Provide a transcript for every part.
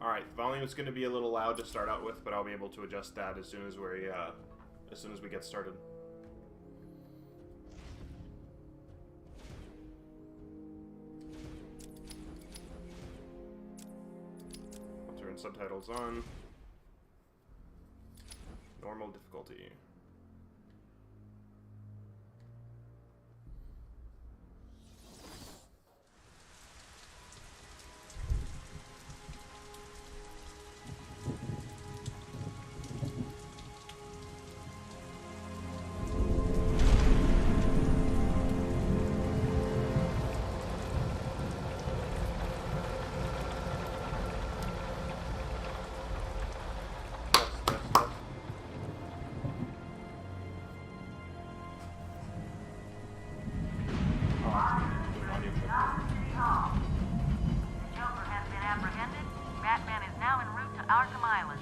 Alright, volume is going to be a little loud to start out with, but I'll be able to adjust that as soon as we get started. I'll turn subtitles on. Normal difficulty. Arkham Island.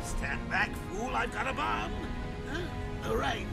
Stand back, fool, I've got a bomb! Huh? All right.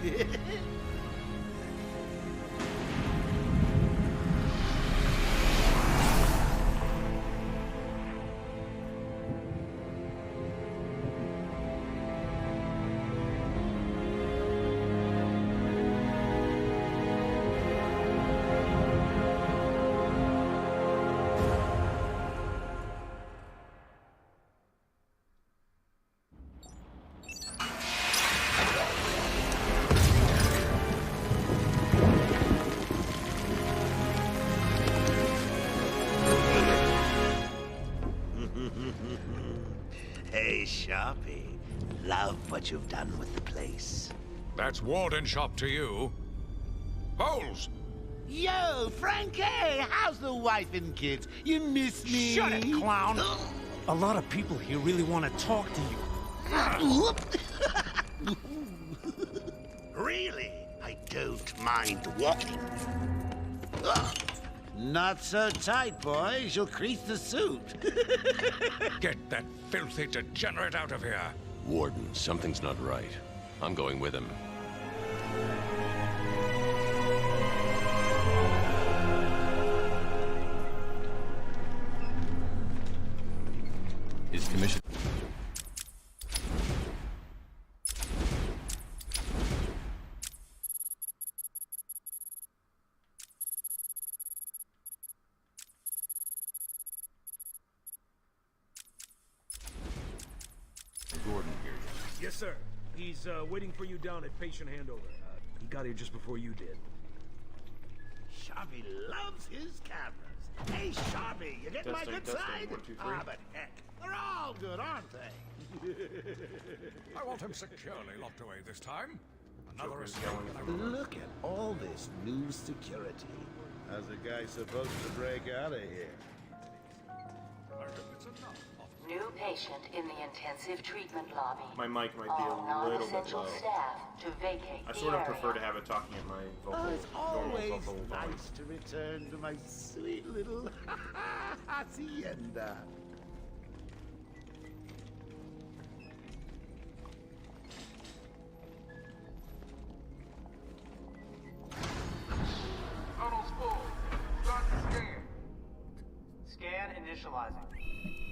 Hey, Sharpie. Love what you've done with the place. That's Warden Shop to you. Bowles! Yo, Frankie! How's the wife and kids? You miss me? Shut it, clown! A lot of people here really want to talk to you. Really? I don't mind walking. Not so tight, boys. You'll crease the suit. Get that filthy degenerate out of here! Warden, something's not right. I'm going with him. His commission... Gordon here. Yes, sir. He's waiting for you down at patient handover. He got here just before you did. Sharpie loves his cameras. Hey, Sharpie, you getting my good side? 1, 2, 3. But heck, they're all good, aren't they? I want him securely locked away this time. Another Joker's escape. yelling. Look at all this new security. How's a guy supposed to break out of here? I hope it's enough. New patient in the intensive treatment lobby. My mic might be All a little bit non-essential low. staff to vacate I the sort of area. prefer to have it talking at my Oh, it's normal always vocal volume. nice to return to my sweet little hacienda. Tunnel's full. Start the scan. Scan initializing.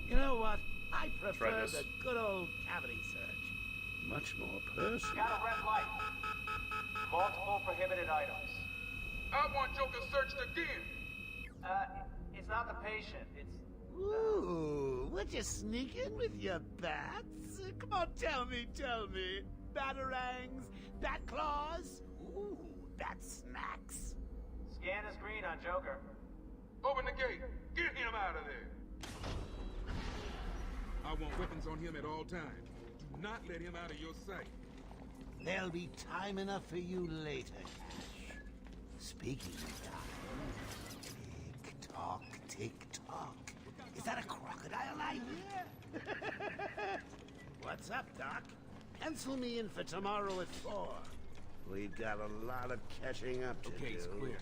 You know what? I Try prefer this. the good old cavity search. Much more personal. Got a red light. Multiple prohibited items. I want Joker searched again. It's not the patient. It's Ooh, would you sneak in with your bats? Come on, tell me. Batarangs, bat claws, ooh, bat smacks. scan is green on Joker. Open the gate. Get him out of there. I want weapons on him at all times. Do not let him out of your sight. There'll be time enough for you later, Cash. Speaking of time, tick-tock. Is that a crocodile I hear? What's up, Doc? Pencil me in for tomorrow at 4. We've got a lot of catching up to do. Okay, it's clear.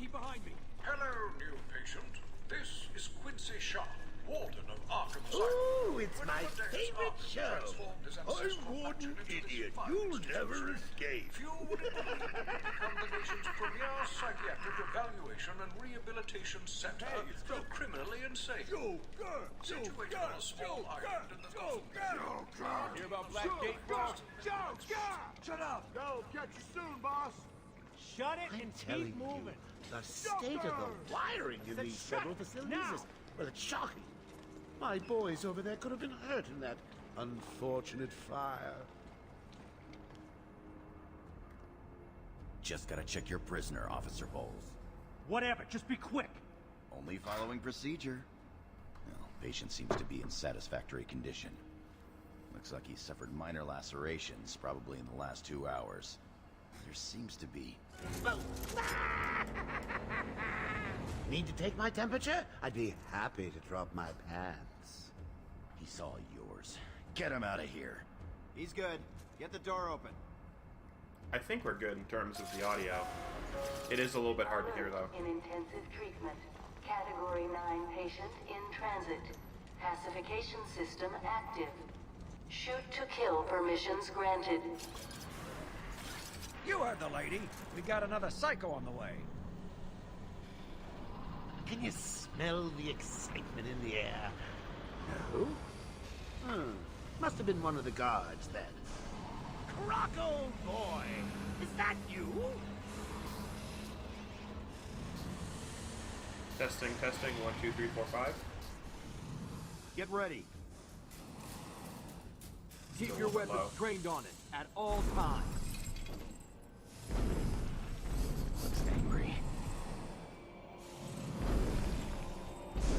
Keep behind me. Hello, new patient. This is Quincy Sharp, Warden of Arkham Asylum. Ooh, it's Whenever my Death's favorite Ark show. transformed his I'm ancestral Warden faction into this Idiot. fine You'll institution, never escape. few would have believed it would become the nation's premier psychiatric evaluation and rehabilitation center for criminally insane. Situated on a small island in the Gulf of Mexico. Hear about Black Gate, boss? Shut up! Go, catch you soon, boss! Shut it I'm and telling keep moving. you, the state of the wiring in these federal facilities is, well, it's shocking. My boys over there could have been hurt in that unfortunate fire. Just gotta check your prisoner, Officer Bowles. Whatever, just be quick. Only following procedure. Well, patient seems to be in satisfactory condition. Looks like he suffered minor lacerations, probably in the last 2 hours. There seems to be... Need to take my temperature? I'd be happy to drop my pants. He's all yours. Get him out of here. He's good. Get the door open. I think we're good in terms of the audio. It is a little bit hard to hear, though. In intensive treatment. Category 9 patient in transit. Pacification system active. Shoot to kill permissions granted. You heard the lady. We got another psycho on the way. Can you smell the excitement in the air? No? Must have been one of the guards, then. Crocko boy! Is that you? Testing, 1, 2, 3, 4, 5. Get ready. Keep Still your a little weapons low. trained on it at all times. Looks angry.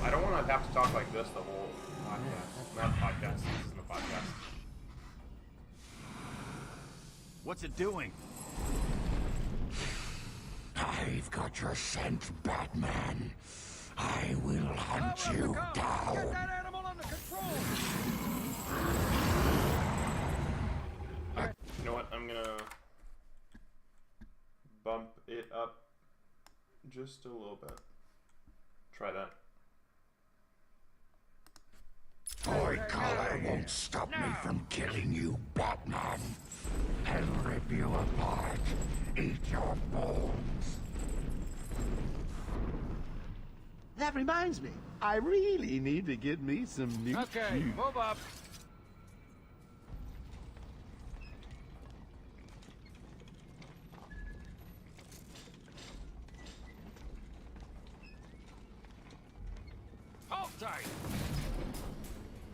I don't want to have to talk like this the whole podcast. Not podcast, this isn't a podcast. What's it doing? I've got your scent, Batman. I will hunt you down. Get that animal under control! You know what? I'm gonna bump it up just a little bit. Try that. Toy collar won't stop me from killing you, Batman. I'll rip you apart. Eat your bones. That reminds me, I really need to get me some new Okay, shoes. move up. Hold tight.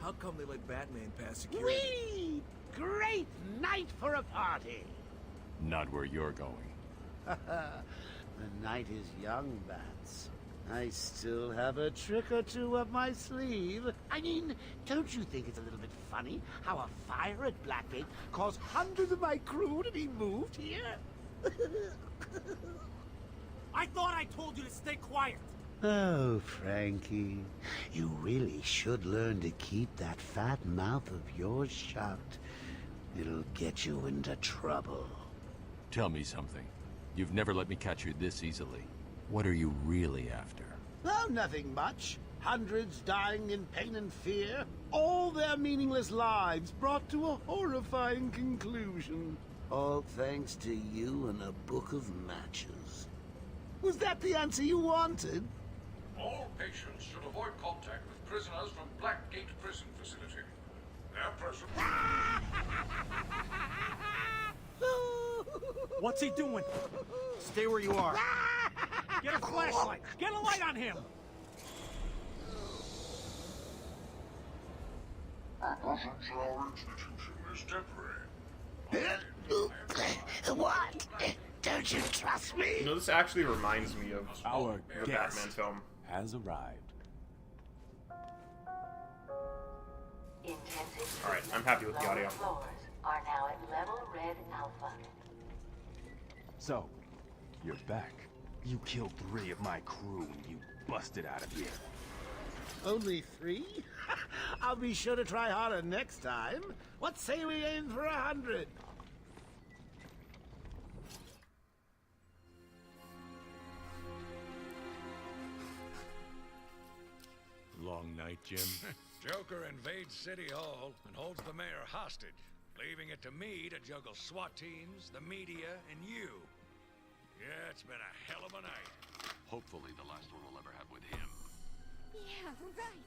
How come they let Batman pass security? Whee! Great night for a party! Not where you're going. The night is young, Bats. I still have a trick or two up my sleeve. I mean, don't you think it's a little bit funny how a fire at Blackgate caused hundreds of my crew to be moved here? I thought I told you to stay quiet. Oh, Frankie, you really should learn to keep that fat mouth of yours shut. It'll get you into trouble. Tell me something. You've never let me catch you this easily. What are you really after? Oh, nothing much. Hundreds dying in pain and fear. All their meaningless lives brought to a horrifying conclusion. All thanks to you and a book of matches. Was that the answer you wanted? All patients should avoid contact with prisoners from Blackgate Prison Facility. Their presence... What's he doing? Stay where you are. Get a flashlight. Get a light on him. Our presence in our institution is temporary. What? Don't you trust me? You know, this actually reminds me of Our the guest Batman film. has arrived. Intensive Alright, I'm happy with the lower audio. floors are now at level red alpha. So, you're back. You killed 3 of my crew and you busted out of here. Only 3? I'll be sure to try harder next time. What say we aim for 100? Long night, Jim? Joker invades City Hall and holds the mayor hostage, leaving it to me to juggle SWAT teams, the media, and you. Yeah, it's been a hell of a night. Hopefully the last one we'll ever have with him. Yeah, right.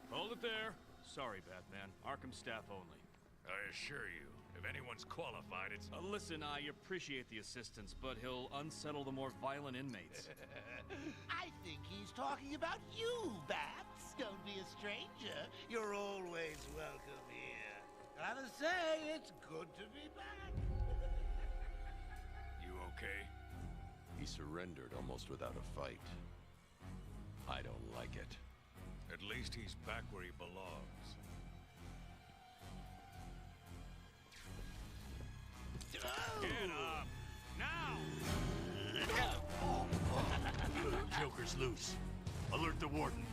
Hold it there. Sorry, Batman. Arkham staff only. I assure you, if anyone's qualified, it's... Listen, I appreciate the assistance, but he'll unsettle the more violent inmates. I think he's talking about you, Babs. Don't be a stranger. You're always welcome here. Gotta say, it's good to be back. You okay? He surrendered almost without a fight. I don't like it. At least he's back where he belongs. Get up! Now! Joker's loose. Alert the warden.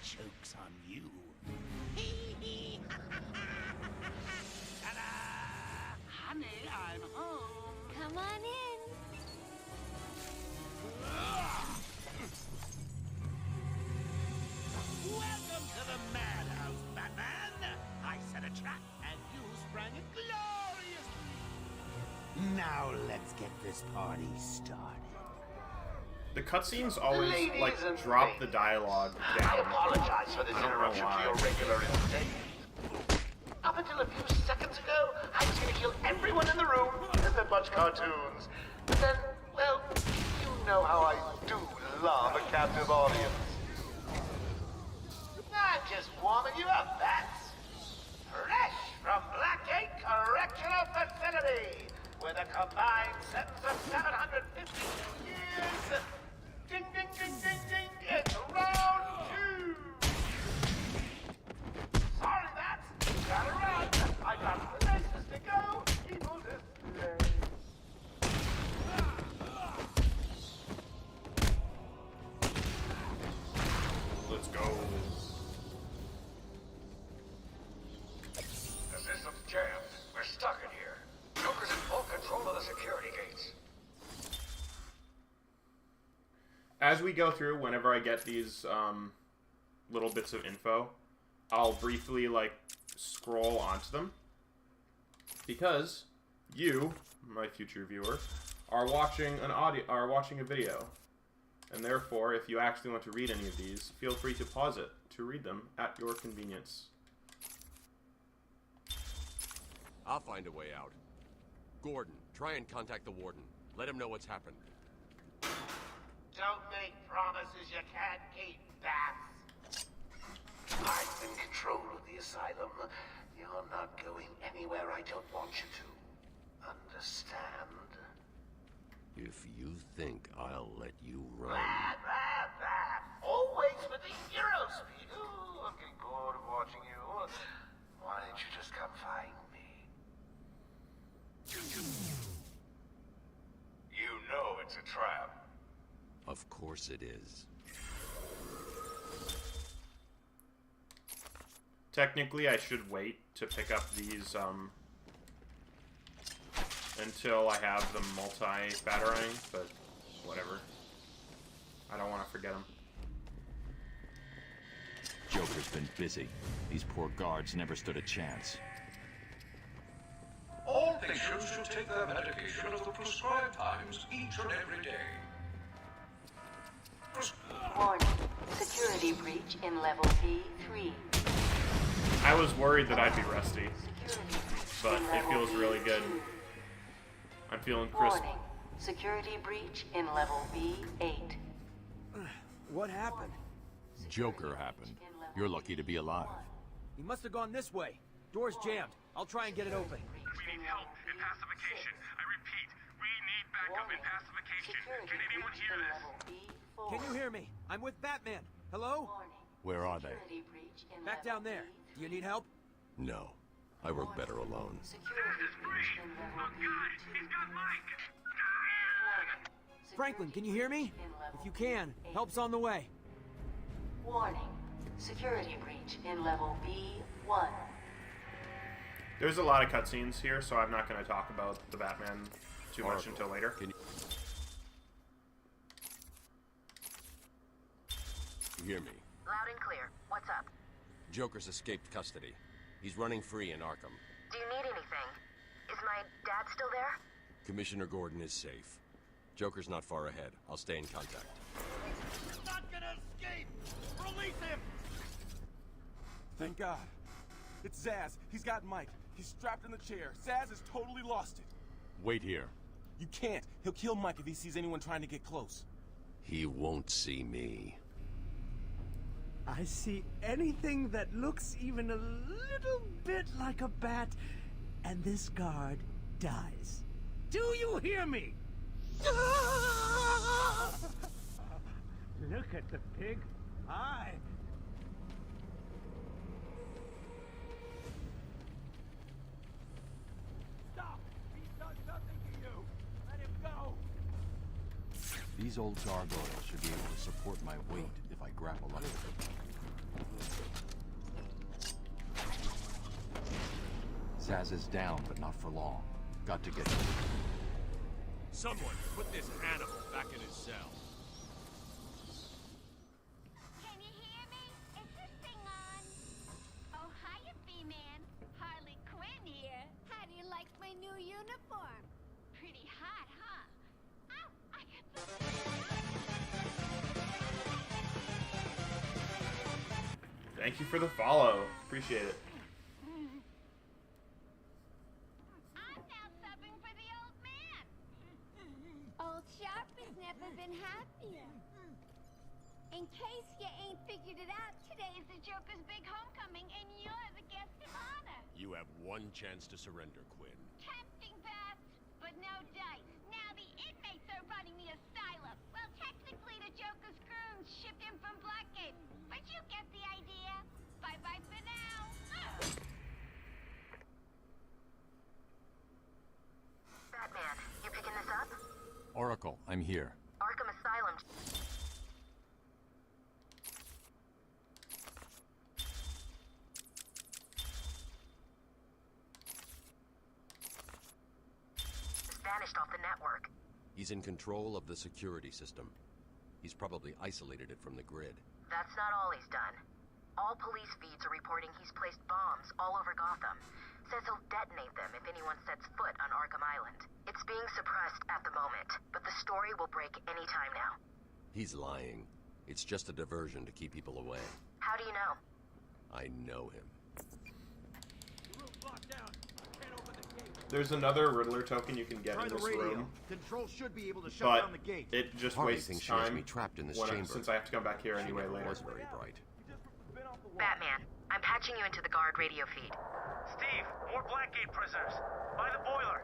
Joke's on you. Honey, I'm home. Come on in. Welcome to the madhouse, Batman. I set a trap, and you sprang it gloriously. Now let's get this party started. The cutscenes always, Ladies like, and drop the dialogue down. I apologize for this I don't know interruption to why. your regular entertainment. Up until a few seconds ago, I was going to kill everyone in the room and then watch cartoons. But then, well, you know how I do love a captive audience. I'm just warming you up, Bats. Fresh from Blackgate Correctional Facility, with a combined sentence of 752 years. Ding, ding, ding, ding, ding, it's round 2. Sorry, Bats. Gotta run. I got places to go. People display. Let's go. The system's jammed. We're stuck in here. Joker's in full control of the security gates. As we go through, whenever I get these little bits of info, I'll briefly, like, scroll onto them. Because you, my future viewer, are watching a video. And therefore, if you actually want to read any of these, feel free to pause it to read them at your convenience. I'll find a way out. Gordon, try and contact the warden. Let him know what's happened. Don't make promises you can't keep, Bats. I'm in control of the asylum. You're not going anywhere I don't want you to. Understand? If you think I'll let you run... Always with the hero speed. Ooh, I'm getting bored of watching you. Why didn't you just come find me? You know it's a trap. Of course it is. Technically, I should wait to pick up these, until I have the multi-batarang, but whatever. I don't want to forget them. Joker's been busy. These poor guards never stood a chance. All patients should take their medication at the prescribed times each and every day. Warning. Security breach in level B3. I was worried that I'd be rusty, but it feels really good. I'm feeling crisp. Warning. Security breach in level B8. What happened? Joker happened. You're lucky to be alive. He must have gone this way. Door's jammed. I'll try and get it open. We need help in pacification. I repeat, we need backup in pacification. Can anyone hear this? Can you hear me? I'm with Batman. Hello? Where are they? Back down there. Do you need help? No. I work better alone. Franklin, can you hear me? If you can, help's on the way. Warning. Security breach in level B1. There's a lot of cutscenes here, so I'm not going to talk about the Batman too much until later. You hear me? Loud and clear. What's up? Joker's escaped custody. He's running free in Arkham. Do you need anything? Is my dad still there? Commissioner Gordon is safe. Joker's not far ahead. I'll stay in contact. He's not gonna escape! Release him! Thank God. It's Zsasz. He's got Mike. He's strapped in the chair. Zsasz has totally lost it. Wait here. You can't. He'll kill Mike if he sees anyone trying to get close. He won't see me. I see anything that looks even a little bit like a bat, and this guard dies. Do you hear me? Look at the pig eye. Stop! He's done nothing to you! Let him go! These old gargoyles should be able to support my weight if I grapple up with them. Zsasz is down, but not for long. Got to get him. Someone put this animal back in his cell. Can you hear me? Is this thing on? Oh, hiya, B-Man. Harley Quinn here. How do you like my new uniform? Pretty hot, huh? Ow, I got the... Thank you for the follow. Appreciate it. Never been happier. In case you ain't figured it out, today is the Joker's big homecoming, and you're the guest of honor. You have one chance to surrender, Quinn. Tempting, Beth, but no dice. Now the inmates are running the asylum. Well, technically the Joker's goons shipped him from Blackgate, but you get the idea. Bye-bye for now. Batman, you picking this up? Oracle, I'm here. Arkham Asylum. Just vanished off the network. He's in control of the security system. He's probably isolated it from the grid. That's not all he's done. All police feeds are reporting he's placed bombs all over Gotham. Says he'll detonate them if anyone sets foot on Arkham Island. It's being suppressed at the moment, but the story will break any time now. He's lying. It's just a diversion to keep people away. How do you know? I know him. The room's locked down. I can't open the gate. There's another Riddler token you can get Try in the this radio. room, Control should be able to shut but down the gate. it just Harley wastes thinks she has time me trapped in this when chamber. since I have to come back here She anyway never later. was very bright. Batman, I'm patching you into the guard radio feed. Steve, more Blackgate prisoners. By the boiler.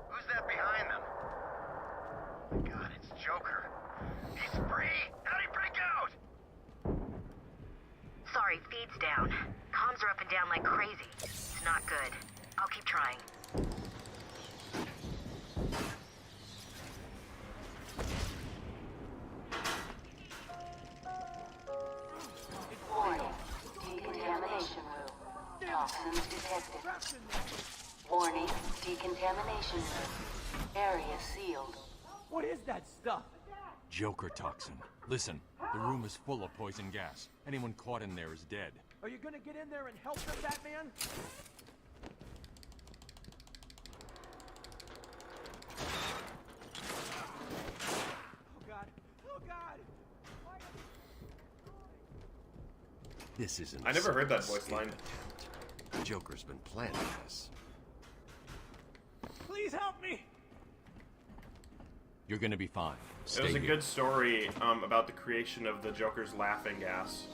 Who's that behind them? Oh my God, it's Joker. He's free! How'd he break out? Sorry, feed's down. Comms are up and down like crazy. It's not good. I'll keep trying. Warning. Decontamination room. Toxins detected. Warning. Decontamination room. Area sealed. What is that stuff? Joker toxin. Listen, the room is full of poison gas. Anyone caught in there is dead. Are you gonna get in there and help them, Batman? Oh God! Oh God! Why are they... This isn't. I never heard that voice line. Joker's been planning this. Please help me! You're gonna be fine. Stay It was a here. good story about the creation of the Joker's laughing gas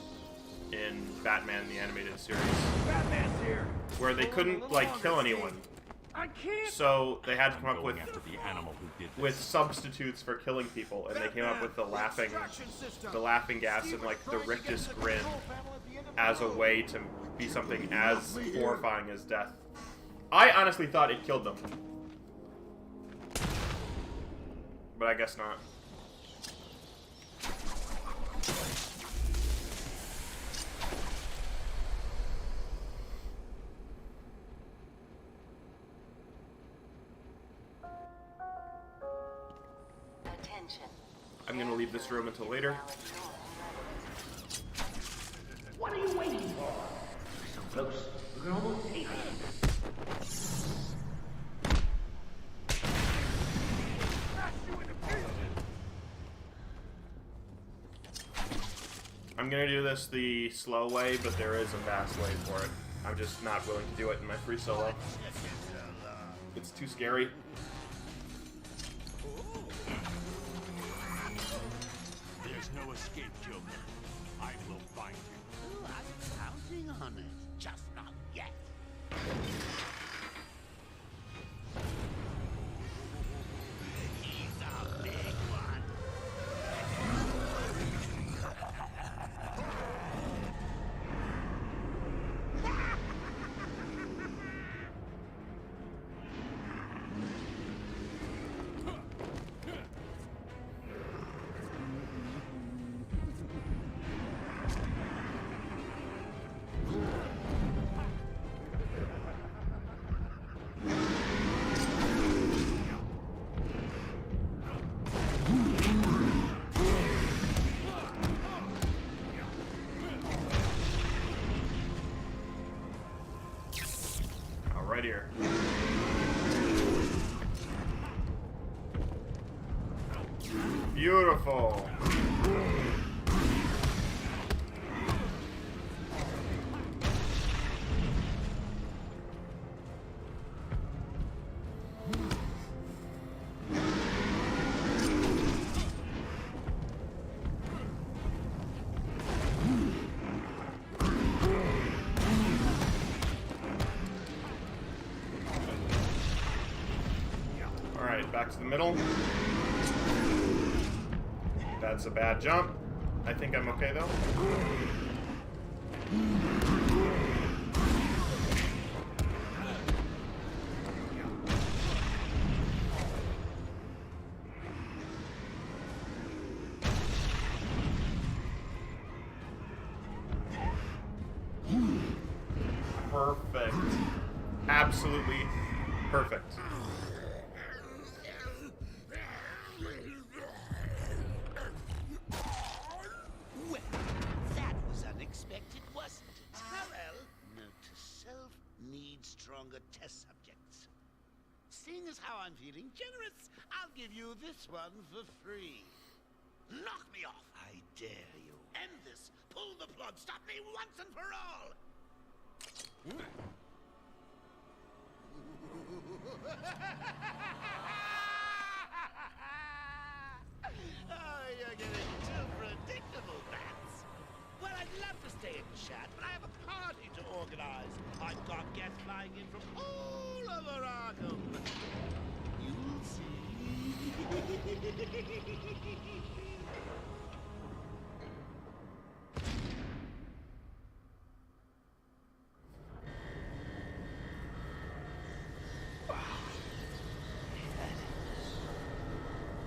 in Batman the Animated Series, Batman's here! where they couldn't like kill anyone, I can't! so they had to come up Going with after the animal who did this. substitutes for killing people, and they came up with the laughing gas and like the rictus grin as a way to be something as horrifying as death. I honestly thought it killed them. But I guess not. I'm gonna leave this room until later. What are you waiting for? So close, we can almost taste it. I'm gonna do this the slow way, but there is a fast way for it. I'm just not willing to do it in my free solo. It's too scary. There's no escape, Joker. I will find you. I'm counting on it. Just not yet. He's a big one. Right here. Beautiful. Back to the middle. That's a bad jump. I think I'm okay though. Perfect. Absolutely perfect. Stronger test subjects. Seeing as how I'm feeling generous, I'll give you this one for free. Knock me off, I dare you. End this. Pull the plug. Stop me once and for all. Oh, you're getting too predictable, Bats. Well, I'd love to stay and chat, but I have a party to organize. I've got guests flying in from all over Arkham. You'll see.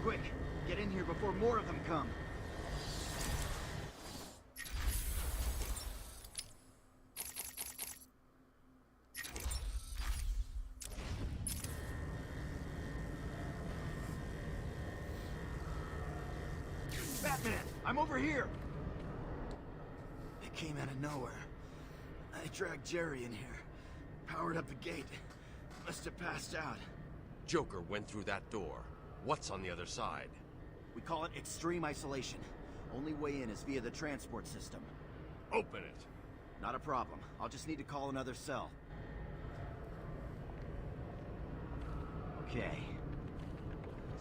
Quick, get in here before more of them come. Batman, I'm over here! It came out of nowhere. I dragged Jerry in here, powered up the gate. Must have passed out. Joker went through that door. What's on the other side? We call it extreme isolation. Only way in is via the transport system. Open it. Not a problem. I'll just need to call another cell. Okay.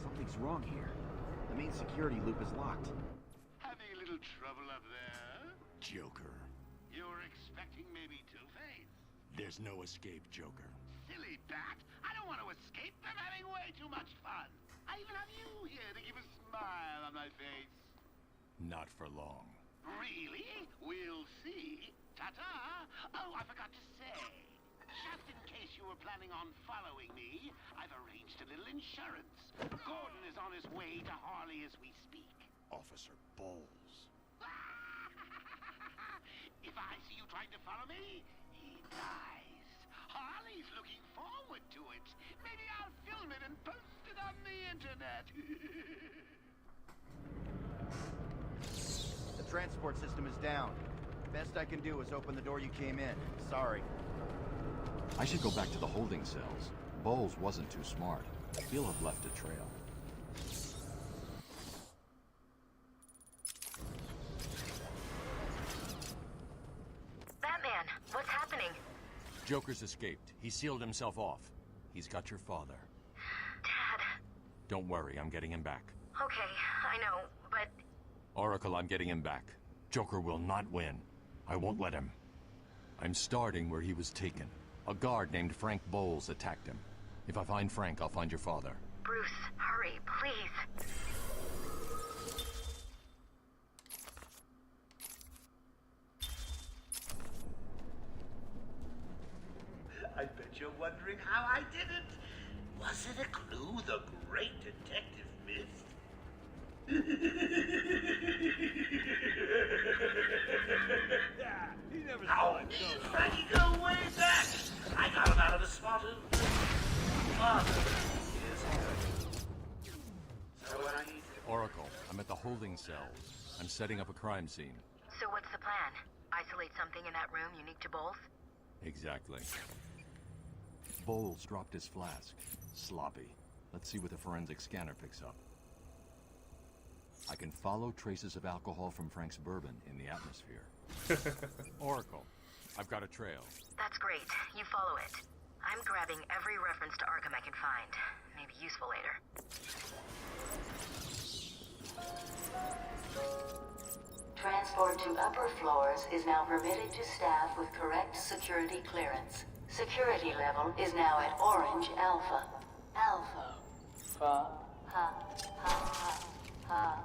Something's wrong here. The main security loop is locked. Having a little trouble up there? Joker. You're expecting maybe Two-Face? There's no escape, Joker. Silly bat! I don't want to escape. I'm having way too much fun. I even have you here to give a smile on my face. Not for long. Really? We'll see. Ta-ta! Oh, I forgot to say. Just in case you were planning on following me, I've arranged a little insurance. Gordon is on his way to Harley as we speak. Officer Bowles. If I see you trying to follow me, he dies. Harley's looking forward to it. Maybe I'll film it and post it on the internet. The transport system is down. Best I can do is open the door you came in. Sorry. I should go back to the holding cells. Bowles wasn't too smart. He'll have left a trail. Batman, what's happening? Joker's escaped. He sealed himself off. He's got your father. Dad. Don't worry, I'm getting him back. Okay, I know, but... Oracle, I'm getting him back. Joker will not win. I won't let him. I'm starting where he was taken. A guard named Frank Bowles attacked him. If I find Frank, I'll find your father. Bruce, hurry, please. I bet you're wondering how I did it. Was it a clue the great detective missed? Yeah, he never Oh, saw it. me and Frankie go way back. I got him out of the spot of father is hurt. So when I need to... Oracle, I'm at the holding cells. I'm setting up a crime scene. So what's the plan? Isolate something in that room unique to both? Exactly. Bowles dropped his flask. Sloppy. Let's see what the forensic scanner picks up. I can follow traces of alcohol from Frank's bourbon in the atmosphere. Oracle, I've got a trail. That's great. You follow it. I'm grabbing every reference to Arkham I can find. Maybe useful later. Transport to upper floors is now permitted to staff with correct security clearance. Security level is now at Orange Alpha. Alpha. Ha, ha, ha, ha,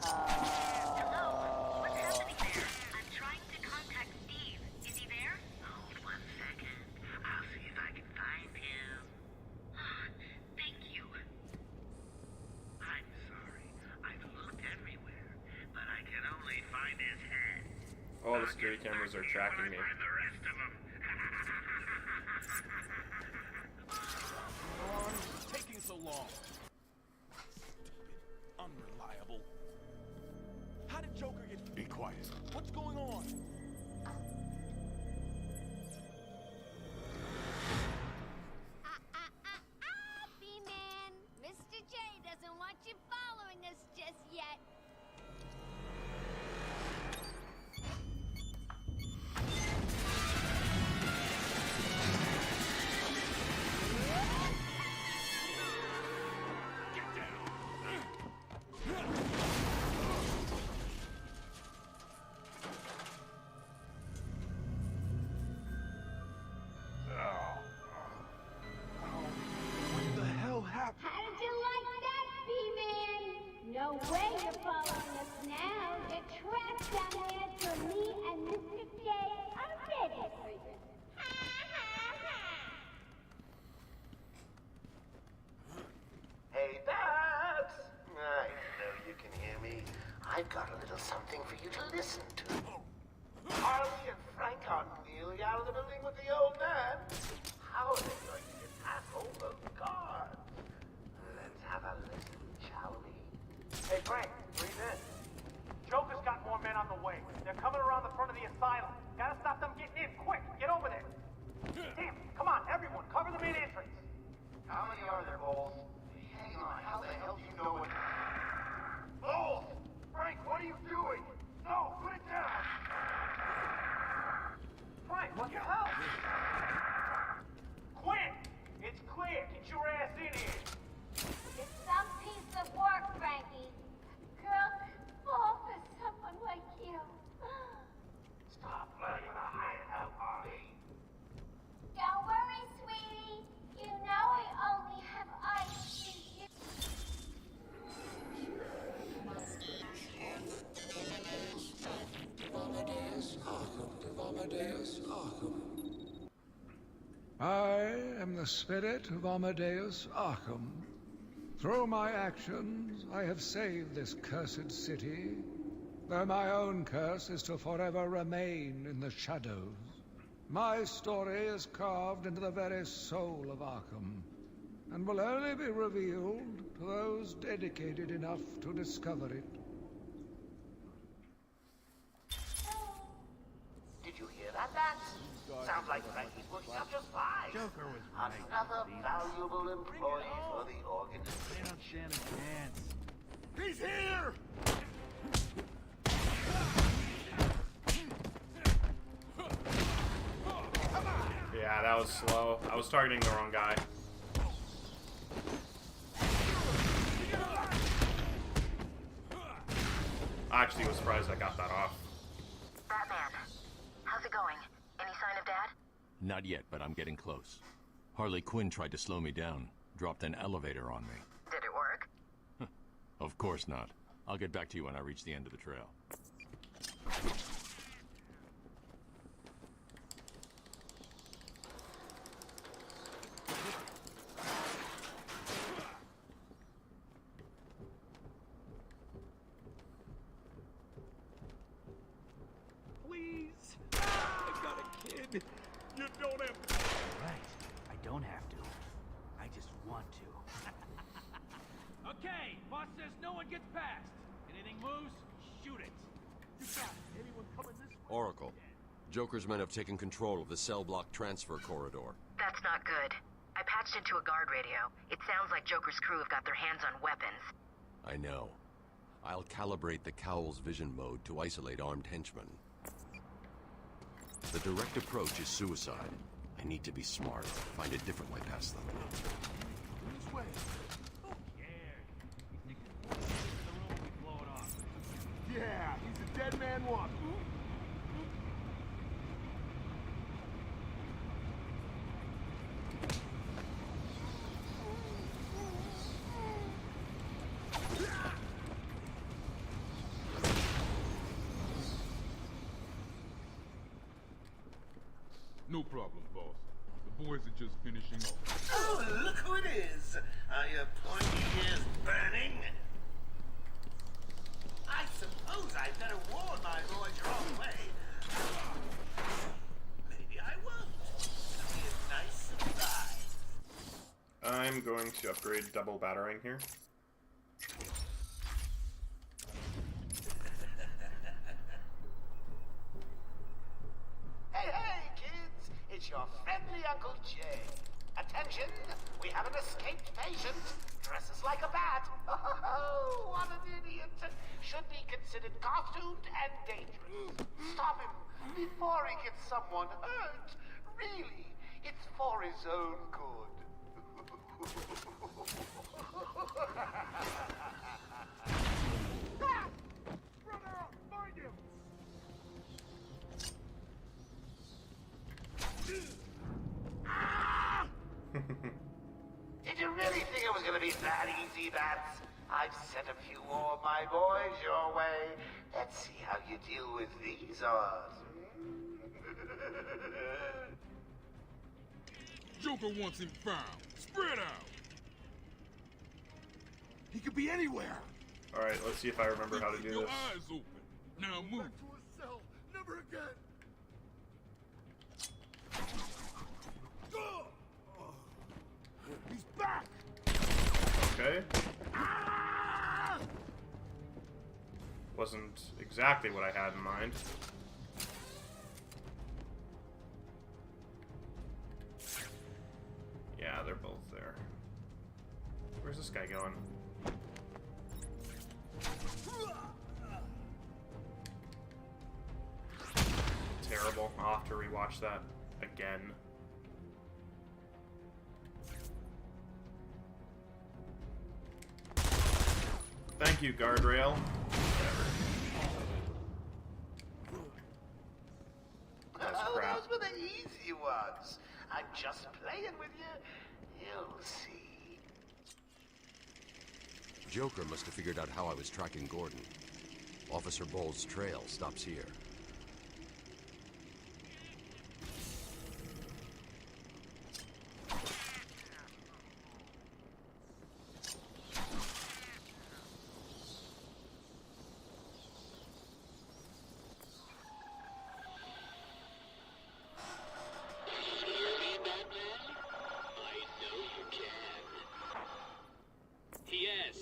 Hello? What's happening there? I'm trying to contact Steve. Is he there? Hold 1 second. I'll see if I can find him. Thank you. I'm sorry. I've looked everywhere, but I can only find his head. All the security cameras are tracking me. Find the rest of them. What's taking so long? Stupid. Unreliable. How did Joker get... Be quiet. What's going on? B-Man. Mr. J doesn't want you following us just yet. What the hell happened? How'd you like that, B-Man? No way you're following us now. Your track's down there for me and Mr. J are dead. Hey, Babs! I know you can hear me. I've got a little something for you to listen to. Harley and Frank are nearly out of the building with the old man. How are they going to get past all those guards? Let's have a listen, shall we? Hey, Frank, breathe in. Joker's got more men on the way. They're coming around the front of the asylum. Gotta stop them getting in. Quick, get over there. Damn, come on, everyone, cover the main entrance. How many are there, Bowles? Hang on, how the hell do you know it? Bowles! Frank, what are you doing? No, put it down! Frank, what the hell? Quick! It's clear. Get your ass in here. It's some piece of work, Frankie. Girl could fall for someone like you. Stop letting am the spirit of Amadeus Arkham. Through my actions, I have saved this cursed city, though my own curse is to forever remain in the shadows. My story is carved into the very soul of Arkham, and will only be revealed to those dedicated enough to discover it. Did you hear that, Bats? Sounds like Frankie's working out just fine. Joker was Another valuable employee for the organization. They don't stand a chance. He's here! Yeah, that was slow. I was targeting the wrong guy. I actually was surprised I got that off. Batman, how's it going? Any sign of Dad? Not yet, but I'm getting close. Harley Quinn tried to slow me down, dropped an elevator on me. Did it work? Of course not. I'll get back to you when I reach the end of the trail. Please! I got a kid! You don't have to... Right. I don't have to. I just want to. Okay, boss says no one gets past. Anything moves, shoot it. You got it. Anyone coming this way? Oracle. Joker's men have taken control of the cell block transfer corridor. That's not good. I patched into a guard radio. It sounds like Joker's crew have got their hands on weapons. I know. I'll calibrate the Cowl's vision mode to isolate armed henchmen. The direct approach is suicide. I need to be smart. Find a different way past them. Which way? Who cares? You think the room will be blown off. Yeah, he's a dead man walking. No problem, boss. The boys are just finishing off. Oh, look who it is! Are your pointy ears burning? I suppose I'd better warn my boys you're on the way. Maybe I won't. It'll be a nice surprise. I'm going to upgrade double battering here. Hey, hey, kids! It's your friendly Uncle Jay. Attention! We have an escaped patient. Dresses like a bat. Oh, what an idiot! Should be considered costumed and dangerous. Stop him before he gets someone hurt. Really, it's for his own good. Ah! Run out! Find him! Did you really think it was going to be that easy, Bats? I've sent a few more of my boys your way. Let's see how you deal with these odds. Joker wants him found. Spread out. He could be anywhere. Alright, let's see if I remember how to do Your this. eyes open. Now move. Back to a cell. Never again. He's back. Okay. Wasn't exactly what I had in mind. Yeah, they're both there. Where's this guy going? Terrible. I'll have to rewatch that again. Thank you, guardrail. Oh, those were the easy ones. I'm just playing with you. You'll see. Joker must have figured out how I was tracking Gordon. Officer Bowles' trail stops here.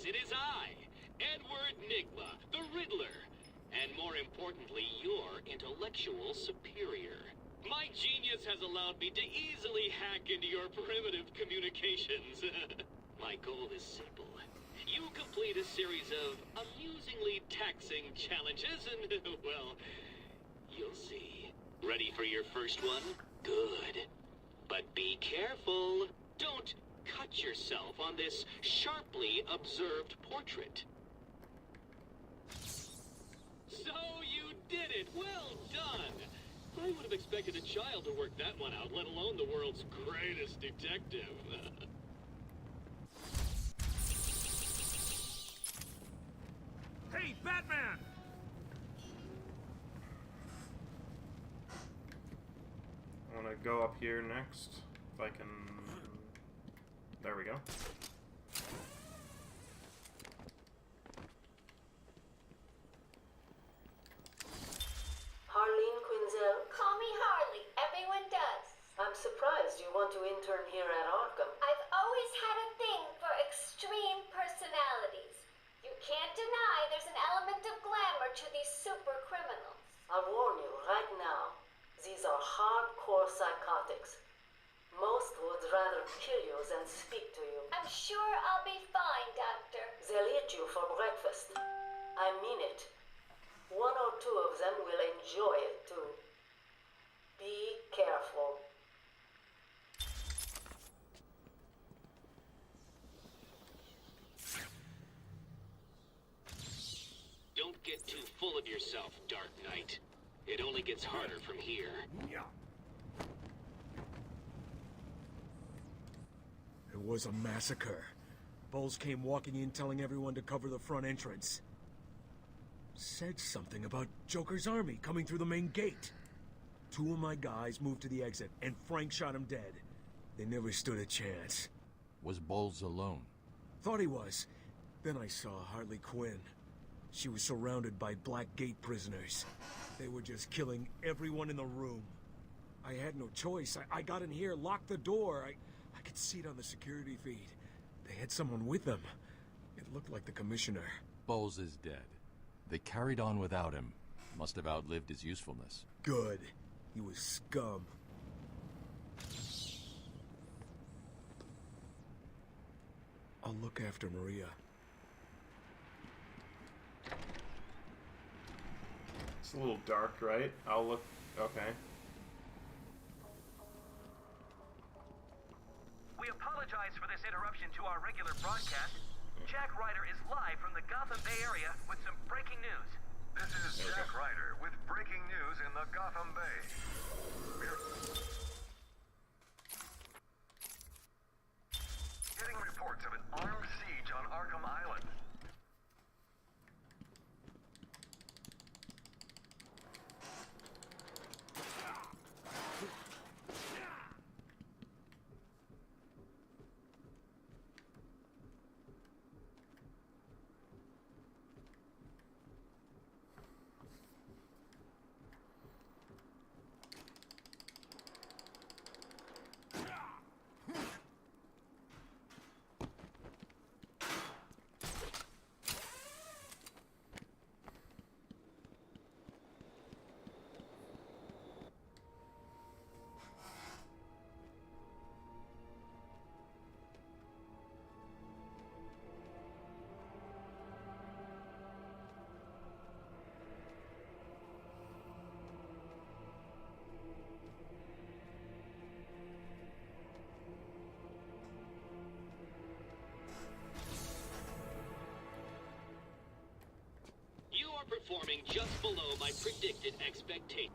it is I, Edward Nigma, the Riddler, and more importantly, your intellectual superior. My genius has allowed me to easily hack into your primitive communications. My goal is simple. You complete a series of amusingly taxing challenges and, well, you'll see. Ready for your first one? Good. But be careful. Don't cut yourself on this sharply observed portrait. So you did it! Well done! I would have expected a child to work that one out, let alone the world's greatest detective. Hey, Batman! I want to go up here next, if I can... There we go. Harleen Quinzel? Call me Harley. Everyone does. I'm surprised you want to intern here at Arkham. I've always had a thing for extreme personalities. You can't deny there's an element of glamour to these super criminals. I'll warn you right now, these are hardcore psychotics. Most would rather kill you than speak to you. I'm sure I'll be fine, Doctor. They'll eat you for breakfast. I mean it. One or two of them will enjoy it too. Be careful. Don't get too full of yourself, Dark Knight. It only gets harder from here. It was a massacre. Bowles came walking in telling everyone to cover the front entrance. Said something about Joker's army coming through the main gate. Two of my guys moved to the exit, and Frank shot him dead. They never stood a chance. Was Bowles alone? Thought he was. Then I saw Harley Quinn. She was surrounded by Black Gate prisoners. They were just killing everyone in the room. I had no choice. I got in here, locked the door. I could see it on the security feed. They had someone with them. It looked like the commissioner. Bowles is dead. They carried on without him. Must have outlived his usefulness. Good. He was scum. I'll look after Maria. It's a little dark, right? I'll look... Okay. We apologize for this interruption to our regular broadcast. Jack Ryder is live from the Gotham Bay area with some breaking news. This is Jack Ryder with breaking news in the Gotham Bay. Getting reports of an armed siege on Arkham Island. Performing just below my predicted expectation.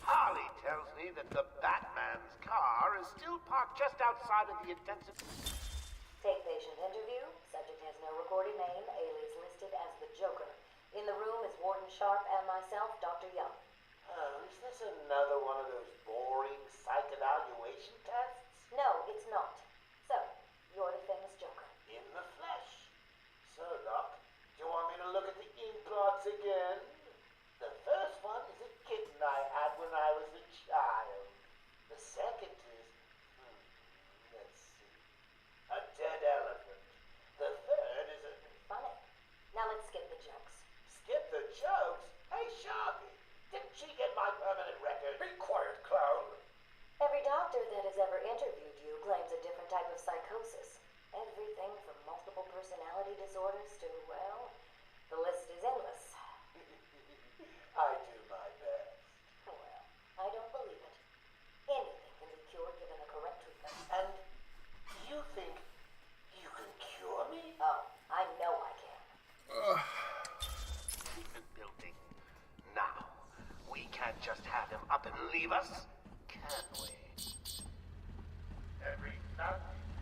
Harley tells me that the Batman's car is still parked just outside of the intensive... Take patient interview. Subject has no recorded name. Alias listed as the Joker. In the room is Warden Sharp and myself, Dr. Young. Is this another one of those boring psych evaluation tests? No, it's not. So, you're the famous Joker. In the flesh. So, Doc, do you want me to look at the ink blots again? The first one is a kitten I had when I was can we? Every thug,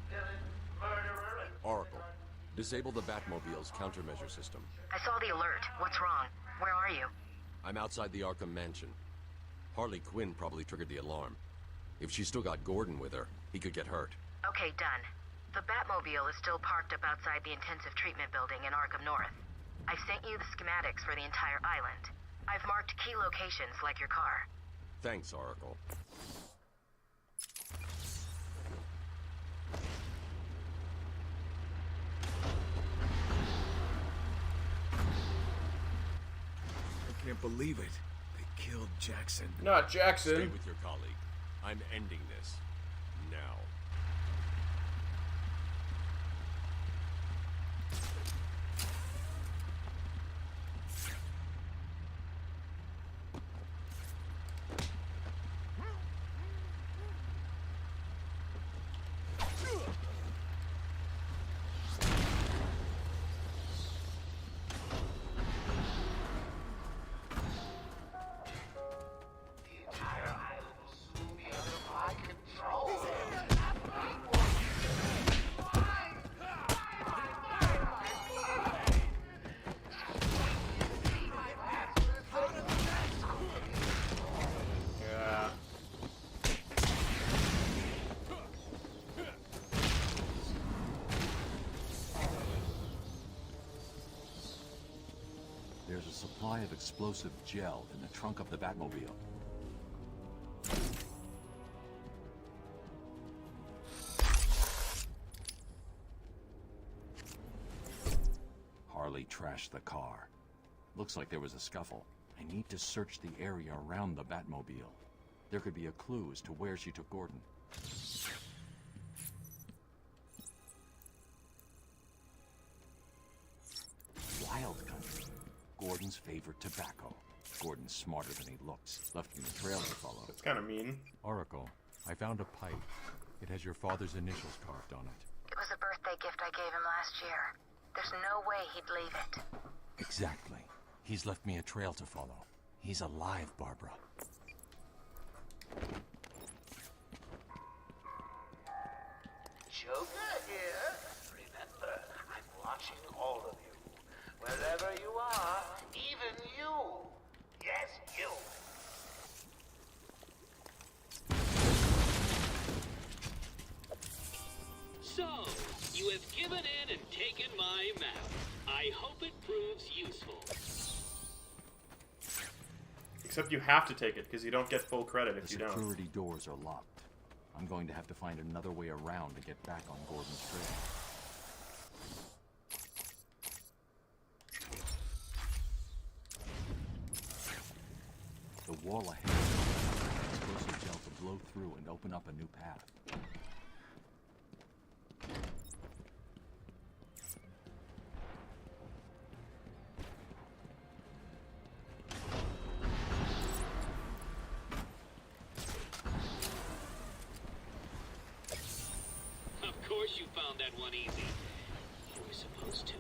villain, murderer, and... Oracle, disable the Batmobile's countermeasure system. I saw the alert. What's wrong? Where are you? I'm outside the Arkham mansion. Harley Quinn probably triggered the alarm. If she's still got Gordon with her, he could get hurt. Okay, done. The Batmobile is still parked up outside the intensive treatment building in Arkham North. I've sent you the schematics for the entire island. I've marked key locations like your car. Thanks, Oracle. I can't believe it. They killed Jackson. Not Jackson. Stay with your colleague. I'm ending this. Now. There's a supply of explosive gel in the trunk of the Batmobile. Harley trashed the car. Looks like there was a scuffle. I need to search the area around the Batmobile. There could be a clue as to where she took Gordon. Wild country. Gordon's favorite tobacco. Gordon's smarter than he looks. Left me a trail to follow. That's kind of mean. Oracle, I found a pipe. It has your father's initials carved on it. It was a birthday gift I gave him last year. There's no way he'd leave it. Exactly. He's left me a trail to follow. He's alive, Barbara. Joker here. Remember, I'm watching all of you. Wherever you are, even you. Yes, you. So, you have given in and taken my map. I hope it proves useful. Except you have to take it, because you don't get full credit if you don't. The security doors are locked. I'm going to have to find another way around to get back on Gordon's trail. The wall ahead has explosive gel to blow through and open up a new path. Of course you found that one easy. You were supposed to.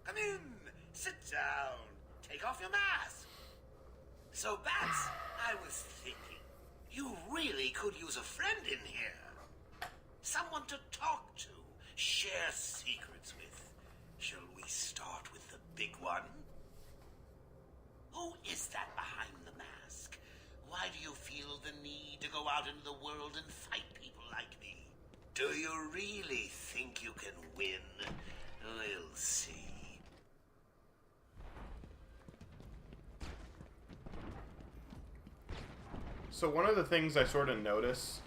Come in. Sit down. Take off your mask. So, Bats, I was thinking, you really could use a friend in here. Someone to talk to, share secrets with. Shall we start with the big one? Who is that behind the mask? Why do you feel the need to go out into the world and fight people like me? Do you really think you can win? We'll see. So one of the things I sort of notice,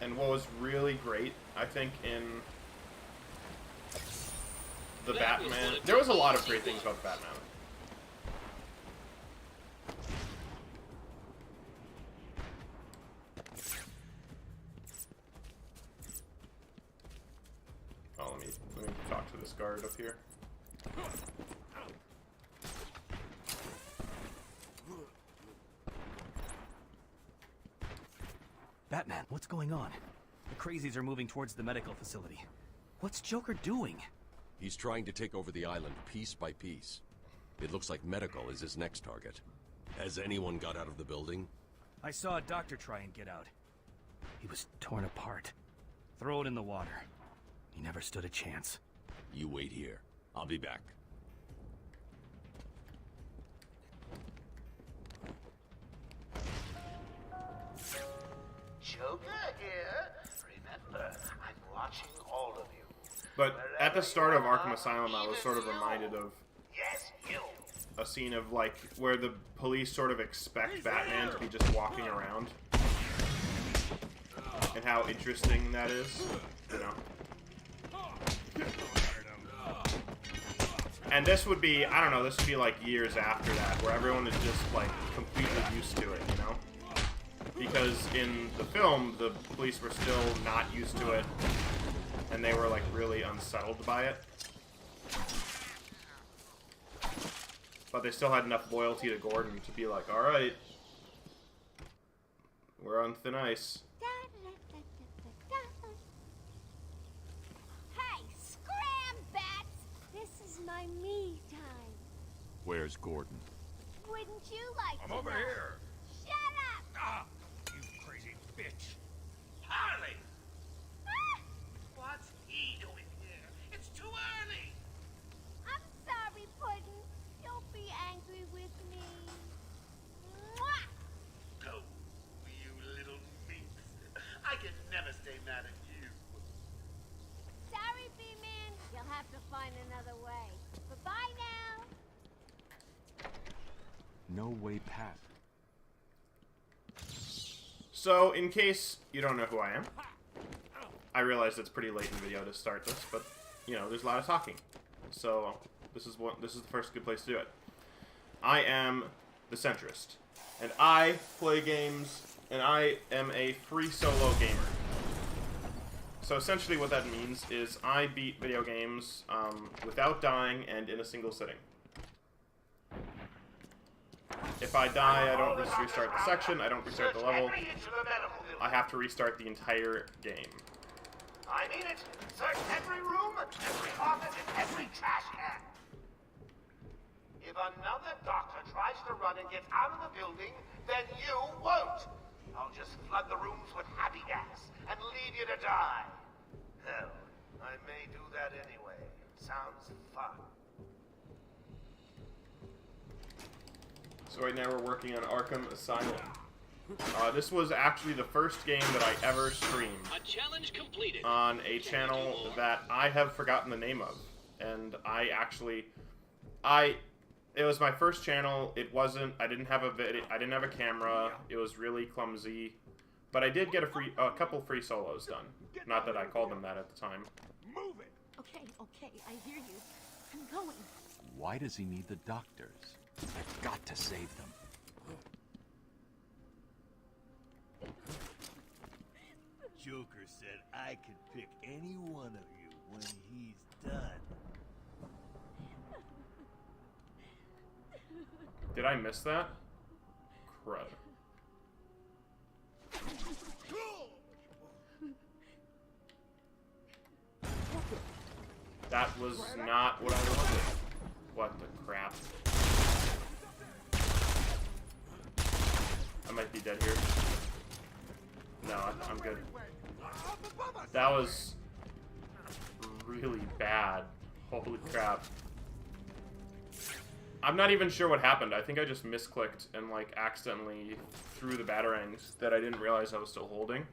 and what was really great, I think, in the Batman... There was a lot of great things about Batman. Oh, let me talk to this guard up here. Batman, what's going on? The crazies are moving towards the medical facility. What's Joker doing? He's trying to take over the island piece by piece. It looks like medical is his next target. Has anyone got out of the building? I saw a doctor try and get out. He was torn apart. Throw it in the water. He never stood a chance. You wait here. I'll be back. Joker here. Remember, I'm watching all of you. But at the start of Arkham Asylum, I was sort of reminded of a scene of, like, where the police sort of expect Batman to be just walking around. And how interesting that is, you know? And this would be, I don't know, this would be like years after that, where everyone is just, like, completely used to it, you know? Because in the film, the police were still not used to it, and they were, like, really unsettled by it. But they still had enough loyalty to Gordon to be like, alright, we're on thin ice. Hey, scram, bats! This is my me time. Where's Gordon? Wouldn't you like I'm to over know? here. Shut up! Ah, you crazy bitch. Harley! Ah! What's he doing here? It's too early! I'm sorry, Puddin'. Don't be angry with me. Mwah! Go, you little minx. I can never stay mad at you. Sorry, B-Man. You'll have to find another way. Bye-bye now. No way past. So, in case you don't know who I am, I realize it's pretty late in the video to start this, but, you know, there's a lot of talking. So, this is the first good place to do it. I am the centrist, and I play games, and I am a free solo gamer. So essentially what that means is I beat video games without dying and in a single sitting. If I die, I don't just restart the section, I don't restart the level. I have to restart the entire game. I mean it. Search every room, every office, and every trash can. If another doctor tries to run and gets out of the building, then you won't. I'll just flood the rooms with happy gas and leave you to die. Hell, I may do that anyway. Sounds fun. So right now we're working on Arkham Asylum. This was actually the first game that I ever streamed A challenge completed. on a channel that I have forgotten the name of. And it was my first channel. It wasn't, I didn't have a video, I didn't have a camera. It was really clumsy. But I did get a couple free solos done. Not that I called them that at the time. Move it! Okay, I hear you. I'm going. Why does he need the doctors? I've got to save them. Joker said I could pick any one of you when he's done. Did I miss that? Crud. That was not what I wanted. What the crap. I might be dead here. No, I'm good. That was really bad. Holy crap. I'm not even sure what happened. I think I just misclicked and, like, accidentally threw the batarangs that I didn't realize I was still holding.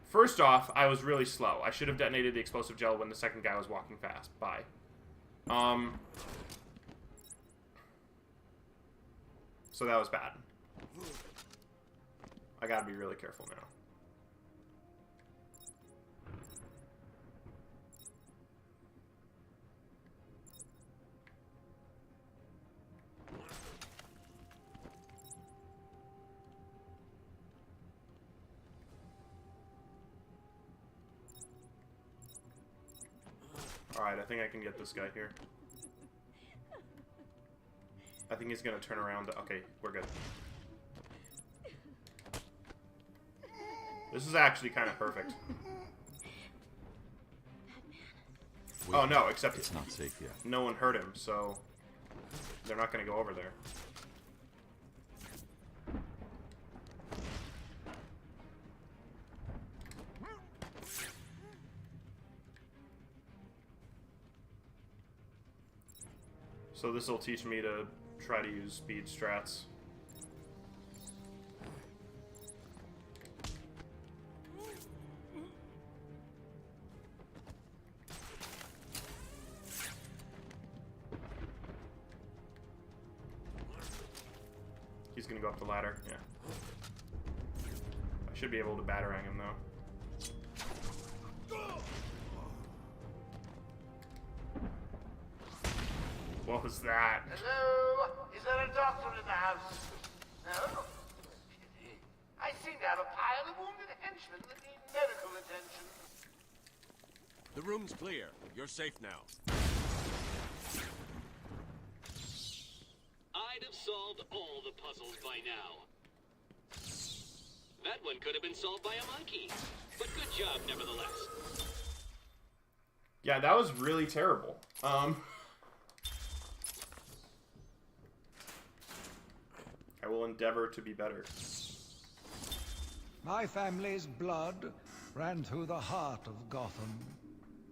First off, I was really slow. I should have detonated the explosive gel when the second guy was walking fast by. So that was bad. I gotta be really careful now. Alright, I think I can get this guy here. I think he's gonna turn around. Okay, we're good. This is actually kind of perfect. Oh no, except it's not safe yet. No one hurt him, so they're not gonna go over there. So this will teach me to try to use speed strats. He's gonna go up the ladder, yeah. I should be able to batarang him though. What was that? Hello? Is there a doctor in the house? No? I seem to have a pile of wounded henchmen that need medical attention. The room's clear. You're safe now. I'd have solved all the puzzles by now. That one could have been solved by a monkey. But good job, nevertheless. Yeah, that was really terrible. I will endeavor to be better. My family's blood ran through the heart of Gotham.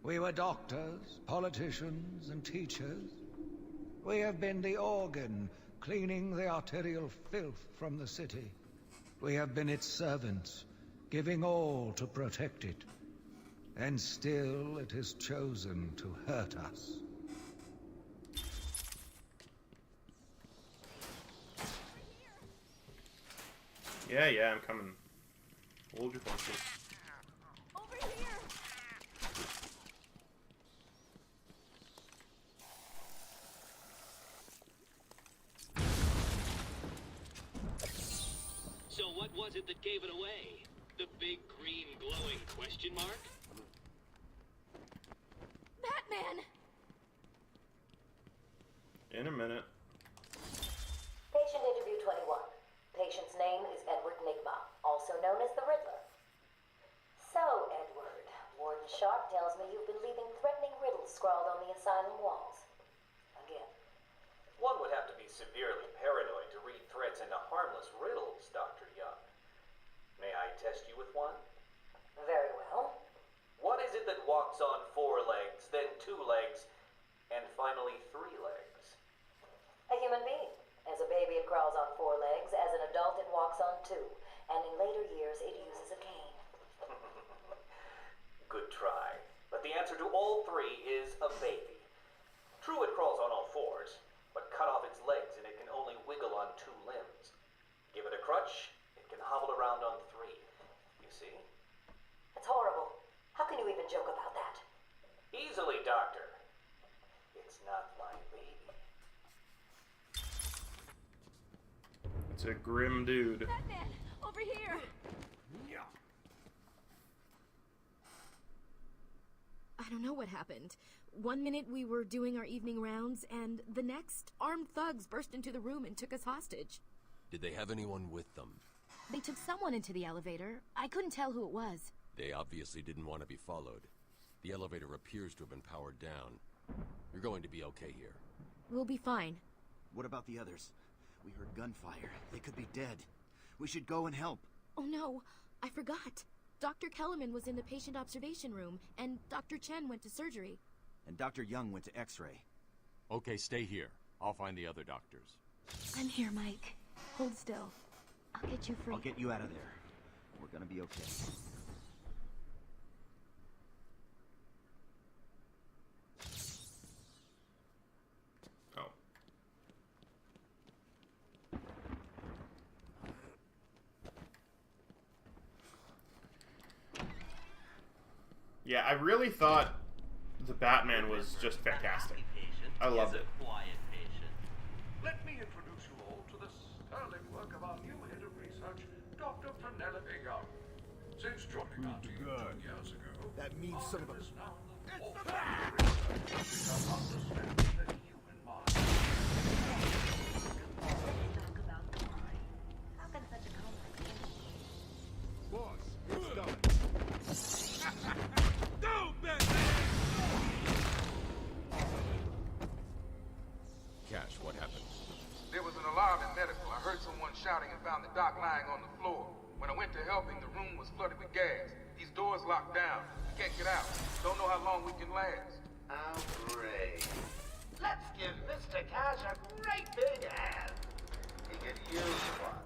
We were doctors, politicians, and teachers. We have been the organ cleaning the arterial filth from the city. We have been its servants, giving all to protect it. And still it has chosen to hurt us. Yeah, I'm coming. Hold your horses. Over here. So what was it that gave it away? The big green glowing question mark? Batman! In a minute. Patient interview 21. Patient's name is Edward Nigma, also known as the Riddler. So, Edward, Warden Sharp tells me you've been leaving threatening riddles scrawled on the asylum walls. Again. One would have to be severely paranoid to read threats into harmless riddles, Dr. Young. May I test you with one? Very well. What is it that walks on 4 legs, then 2 legs, and finally 3 legs? A human being. As a baby, it crawls on 4 legs. As an adult, it walks on 2. And in later years, it uses a cane. Good try. But the answer to all 3 is a baby. True, it crawls on all 4s, but cut off its legs and it can only wiggle on 2 limbs. Give it a crutch, it can hobble around on 3. You see? It's horrible. How can you even joke about that? Easily, Doctor. It's not my baby. It's a grim dude. Batman! Over here! I don't know what happened. One minute we were doing our evening rounds, and the next, armed thugs burst into the room and took us hostage. Did they have anyone with them? They took someone into the elevator. I couldn't tell who it was. They obviously didn't want to be followed. The elevator appears to have been powered down. You're going to be okay here. We'll be fine. What about the others? We heard gunfire. They could be dead. We should go and help. Oh no, I forgot. Dr. Kellerman was in the patient observation room, and Dr. Chen went to surgery. And Dr. Young went to X-ray. Okay, stay here. I'll find the other doctors. I'm here, Mike. Hold still. I'll get you free. I'll get you out of there. We're gonna be okay. Oh. Yeah, I really thought the Batman was just fantastic. I loved it. Let me introduce you all to the sterling work of our new head of research, Dr. Penelope Young. Since joining our team 2 years ago, that means some of is now Boss, it's done. Go, Cash, what happened? There was an alarm in medical. I heard someone shouting and found the doc lying on the floor. When I went to help him, the room was flooded with gas. These doors locked down. We can't get out. Don't know how long we can last. Oh, great. Let's give Mr. Cash a great big hand. He could use one.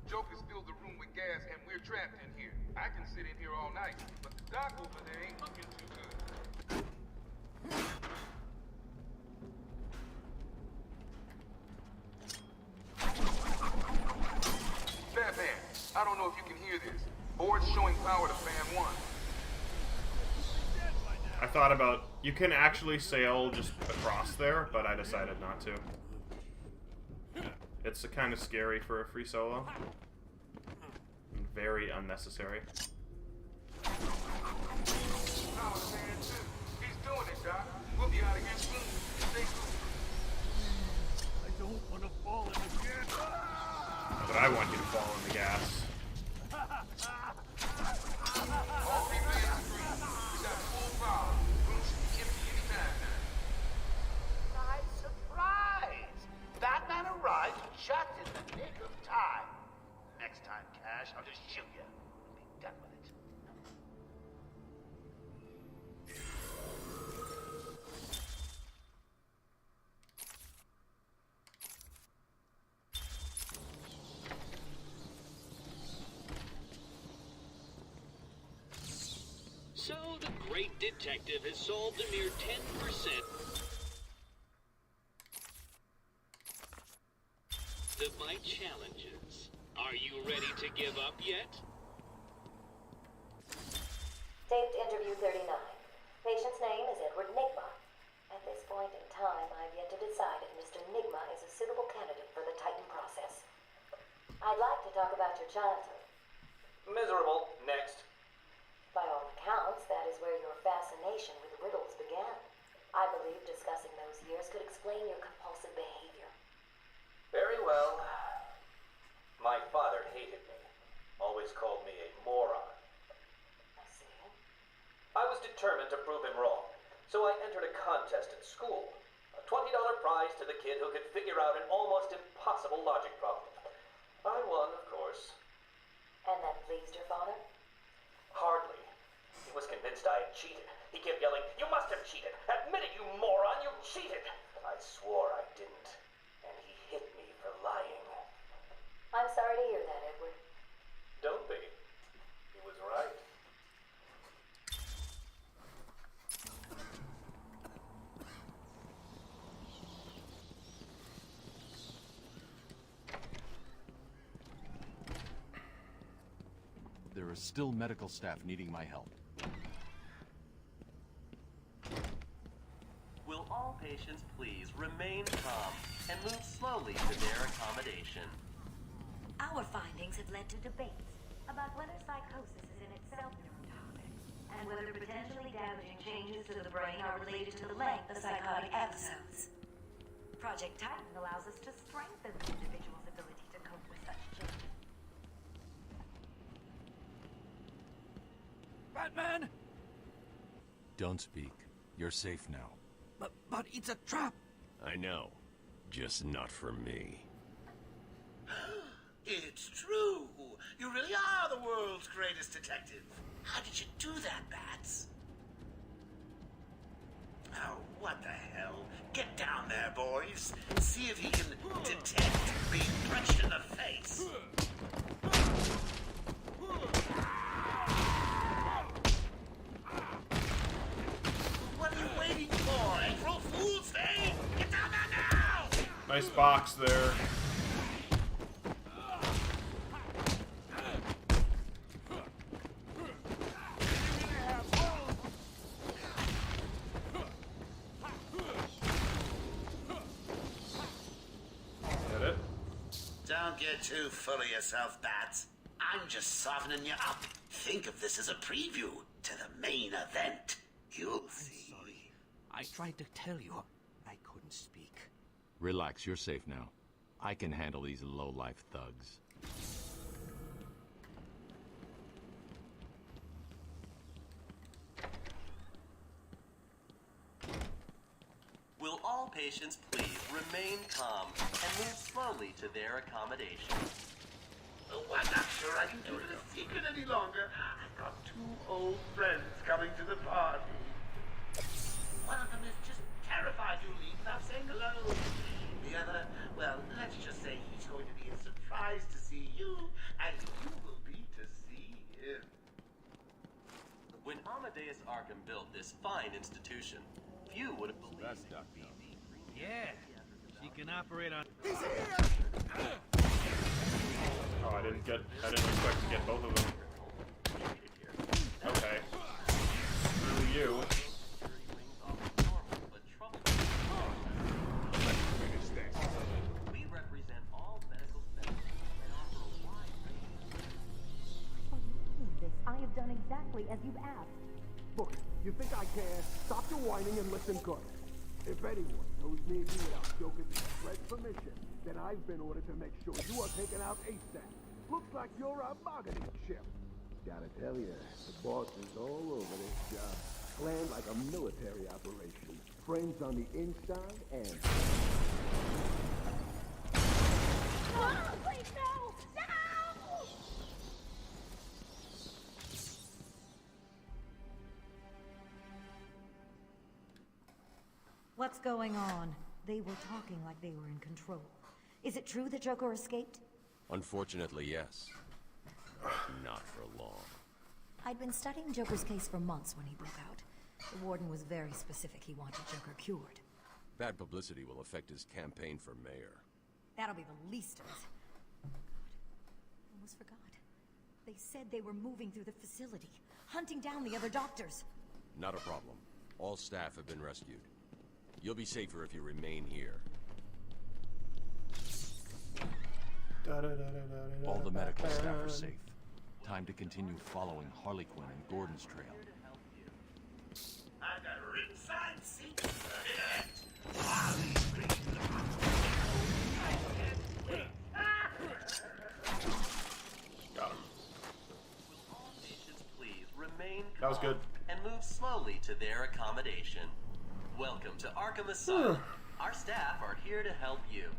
Joker's filled the room with gas and we're trapped in here. I can sit in here all night, but the doc over there ain't looking too good. Batman, I don't know if you can hear this. Board's showing power to fan 1. I thought about, you can actually sail just across there, but I decided not to. It's kind of scary for a free solo. And very unnecessary. Power to fan 2. He's doing it, Doc. We'll be out again soon. Stay cool. I don't want to fall in the gas. But I want you to fall in the gas. All people in the street. We got full power. Room should be empty anytime now. Nice surprise! Batman arrived just in the nick of time. Next time, Cash, I'll just shoot you and be done with it. So the great detective has solved a mere 10% of my challenges. Are you ready to give up yet? Taped interview 39. Patient's name is Edward Nigma. At this point in time, I've yet to decide if Mr. Nigma is a suitable candidate for the Titan process. I'd like to talk about your childhood. Miserable. Next. By all accounts, that is where your fascination with riddles began. I believe discussing those years could explain your compulsive behavior. Very well. My father hated me. Always called me a moron. I see. I was determined to prove him wrong, so I entered a contest at school. A $20 prize to the kid who could figure out an almost impossible logic problem. I won, of course. And that pleased your father? Hardly. He was convinced I had cheated. He kept yelling, "You must have cheated! Admit it, you moron! You cheated!" I swore I didn't, and he hit me for lying. I'm sorry to hear that, Edward. Don't be. He was right. There is still medical staff needing my help. Will all patients please remain calm and move slowly to their accommodation? Our findings have led to debates about whether psychosis is in itself neurotoxic, and whether potentially damaging changes to the brain are related to the length of psychotic episodes. Project Titan allows us to strengthen the individual's ability to cope with such changes. Batman! Don't speak. You're safe now. But it's a trap! I know. Just not for me. It's true. You really are the world's greatest detective. How did you do that, Bats? Oh, what the hell? Get down there, boys. See if he can detect being punched in the face. What are you waiting for? April Fool's Day? Get down there now! Nice box there. Don't get too full of yourself, Bats. I'm just softening you up. Think of this as a preview to the main event. You'll see. Sorry. I tried to tell you. I couldn't speak. Relax, you're safe now. I can handle these low-life thugs. Will all patients please remain calm and move slowly to their accommodation? Oh, I'm not sure I can do it a secret any longer. I've got 2 old friends coming to the party. One of them is just terrified you'll leave without saying hello. The other, well, let's just say he's going to be as surprised to see you as you will be to see him. When Amadeus Arkham built this fine institution, few would have believed Yeah, she can operate on... Oh, I didn't expect to get both of them. Okay. Screw you. We represent all medical specialties and offer a wide range. I have done exactly as you've asked. Look, you think I care? Stop your whining and listen good. If anyone knows me and you without Joker's express permission, then I've been ordered to make sure you are taken out ASAP. Looks like you're a bargaining chip. Gotta tell you, the boss is all over this job. Planned like a military operation. Friends on the inside and... Oh, please, no! No! What's going on? They were talking like they were in control. Is it true that Joker escaped? Unfortunately, yes. Not for long. I'd been studying Joker's case for months when he broke out. The warden was very specific he wanted Joker cured. Bad publicity will affect his campaign for mayor. That'll be the least of it. Oh, God. Almost forgot. They said they were moving through the facility, hunting down the other doctors. Not a problem. All staff have been rescued. You'll be safer if you remain here. All the medical staff are safe. Time to continue following Harley Quinn and Gordon's trail. I've got ringside seats for it. Got him. Will all patients please remain calm That was good. and move slowly to their accommodation? Welcome to Arkham Asylum. Our staff are here to help you.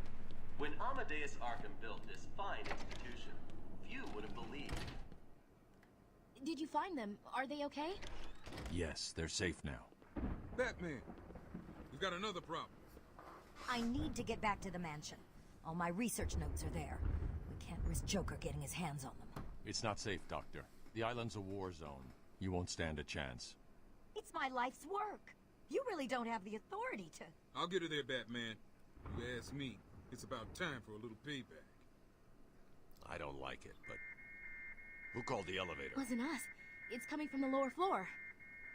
When Amadeus Arkham built this fine institution, few would have believed. Did you find them? Are they okay? Yes, they're safe now. Batman, we've got another problem. I need to get back to the mansion. All my research notes are there. We can't risk Joker getting his hands on them. It's not safe, Doctor. The island's a war zone. You won't stand a chance. It's my life's work. You really don't have the authority to... I'll get her there, Batman. You ask me, it's about time for a little payback. I don't like it, but... Who called the elevator? Wasn't us. It's coming from the lower floor.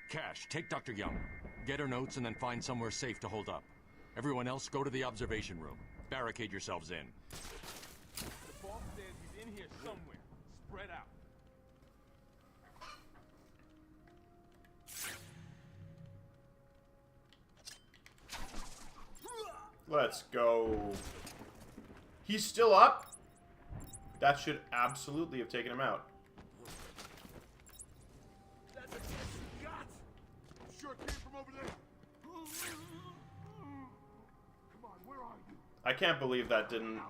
Cash, take Dr. Young. Get her notes and then find somewhere safe to hold up. Everyone else, go to the observation room. Barricade yourselves in. The boss says he's in here somewhere. Spread out. Let's go. He's still up? That should absolutely have taken him out. That's a shot! Sure came from over there. Come on, where are you? I can't believe that didn't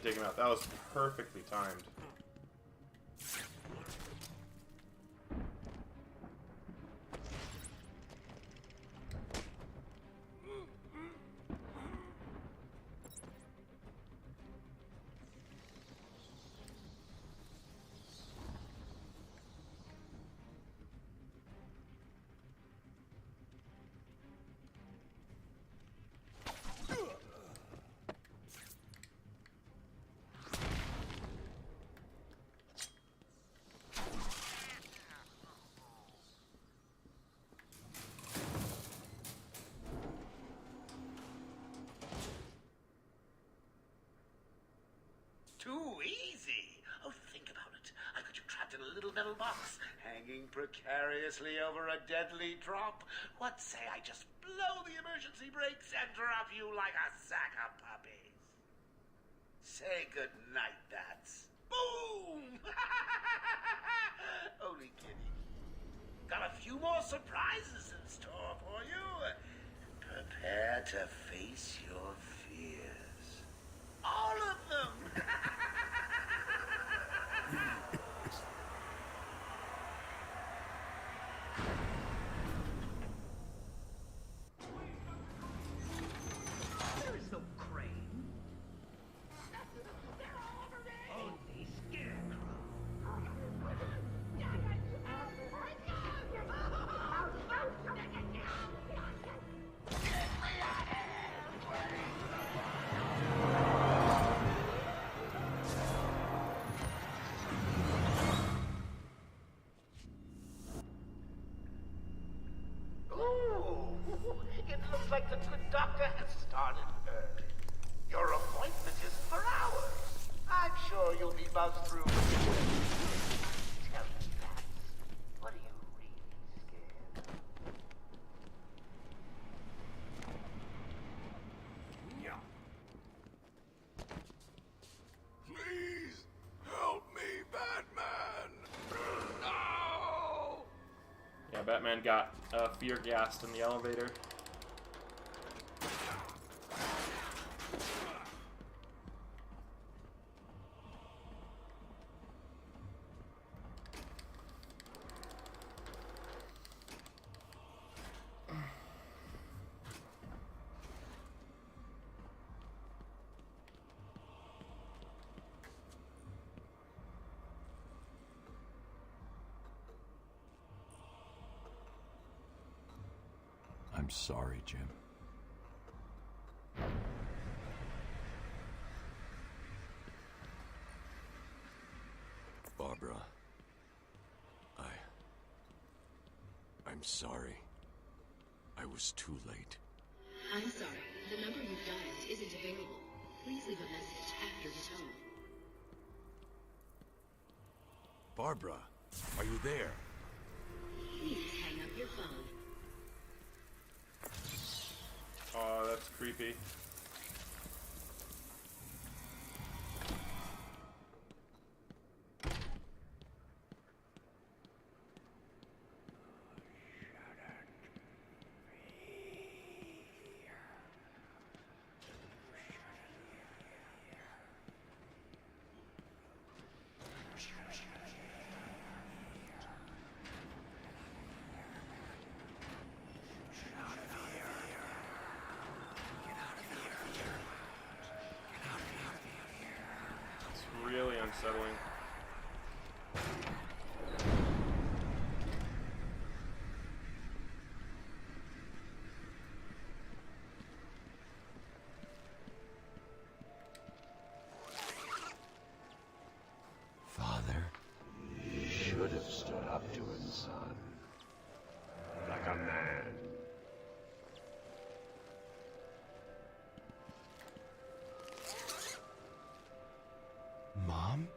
take him out. That was perfectly timed. metal box hanging precariously over a deadly drop. What say I just blow the emergency brakes and drop you like a sack of puppies? Say goodnight, bats. Boom! Only kidding. Got a few more surprises in store for you. Prepare to face your fears. All of them! There is no crane. Only Scarecrow. Ooh, it looks like the good doctor has started early. Your appointment is for hours. I'm sure you'll be buzzed through. Tell me, Bats, what are you really scared of? Please help me, Batman! No! Yeah, Batman got fear gassed in the elevator. I'm sorry, Jim. Barbara. I'm sorry. I was too late. I'm sorry. The number you've dialed isn't available. Please leave a message after the tone. Barbara, are you there? Please hang up your phone. Oh, that's creepy. Really unsettling. Father? You should have stood up to him, son. Like a man. Mom?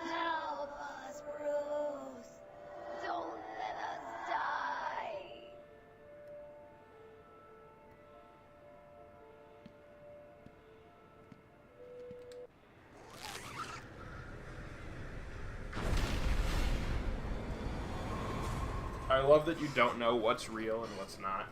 Help us, Bruce. Don't let us die. I love that you don't know what's real and what's not.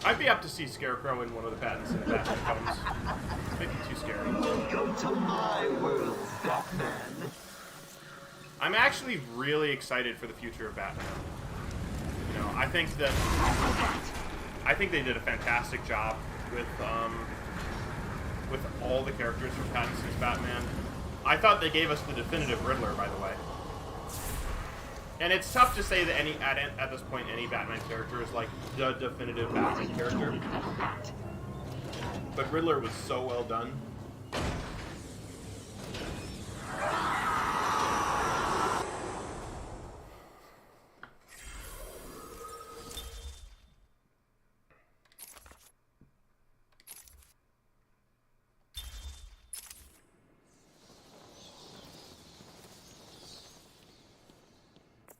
I'd be up to see Scarecrow in one of the Pattinson Batman films. Maybe too scary. Welcome to my world, Batman. I'm actually really excited for the future of Batman. You know, I think they did a fantastic job with all the characters from Pattinson's Batman. I thought they gave us the definitive Riddler, by the way. And it's tough to say that at this point any Batman character is like the definitive Batman character. But Riddler was so well done.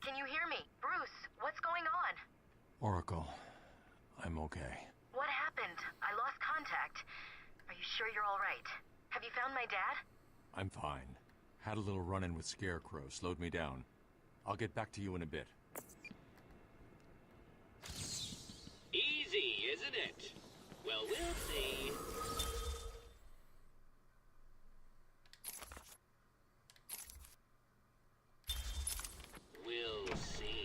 Can you hear me? Bruce, what's going on? Oracle, I'm okay. What happened? I lost contact. Are you sure you're all right? Have you found my dad? I'm fine. Had a little run-in with Scarecrow, slowed me down. I'll get back to you in a bit. Easy, isn't it? Well, we'll see. We'll see.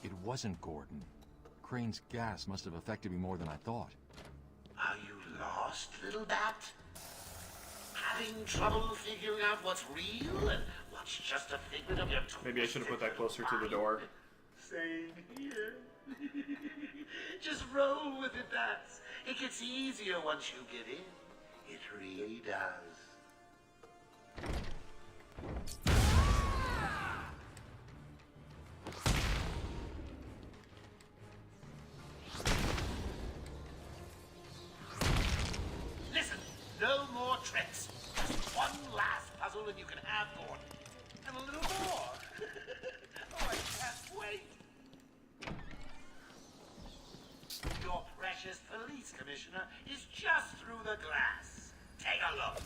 It wasn't Gordon. Crane's gas must have affected me more than I thought. Are you lost, little bat? Having trouble figuring out what's real and what's just a figment of your Maybe I should have put that closer to the door. Same here. Just roll with it, bats. It gets easier once you get in. It really does. Listen, no more tricks. Just one last puzzle and you can have Gordon. And a little more. Oh, I can't wait. Your precious police commissioner is just through the glass. Take a look.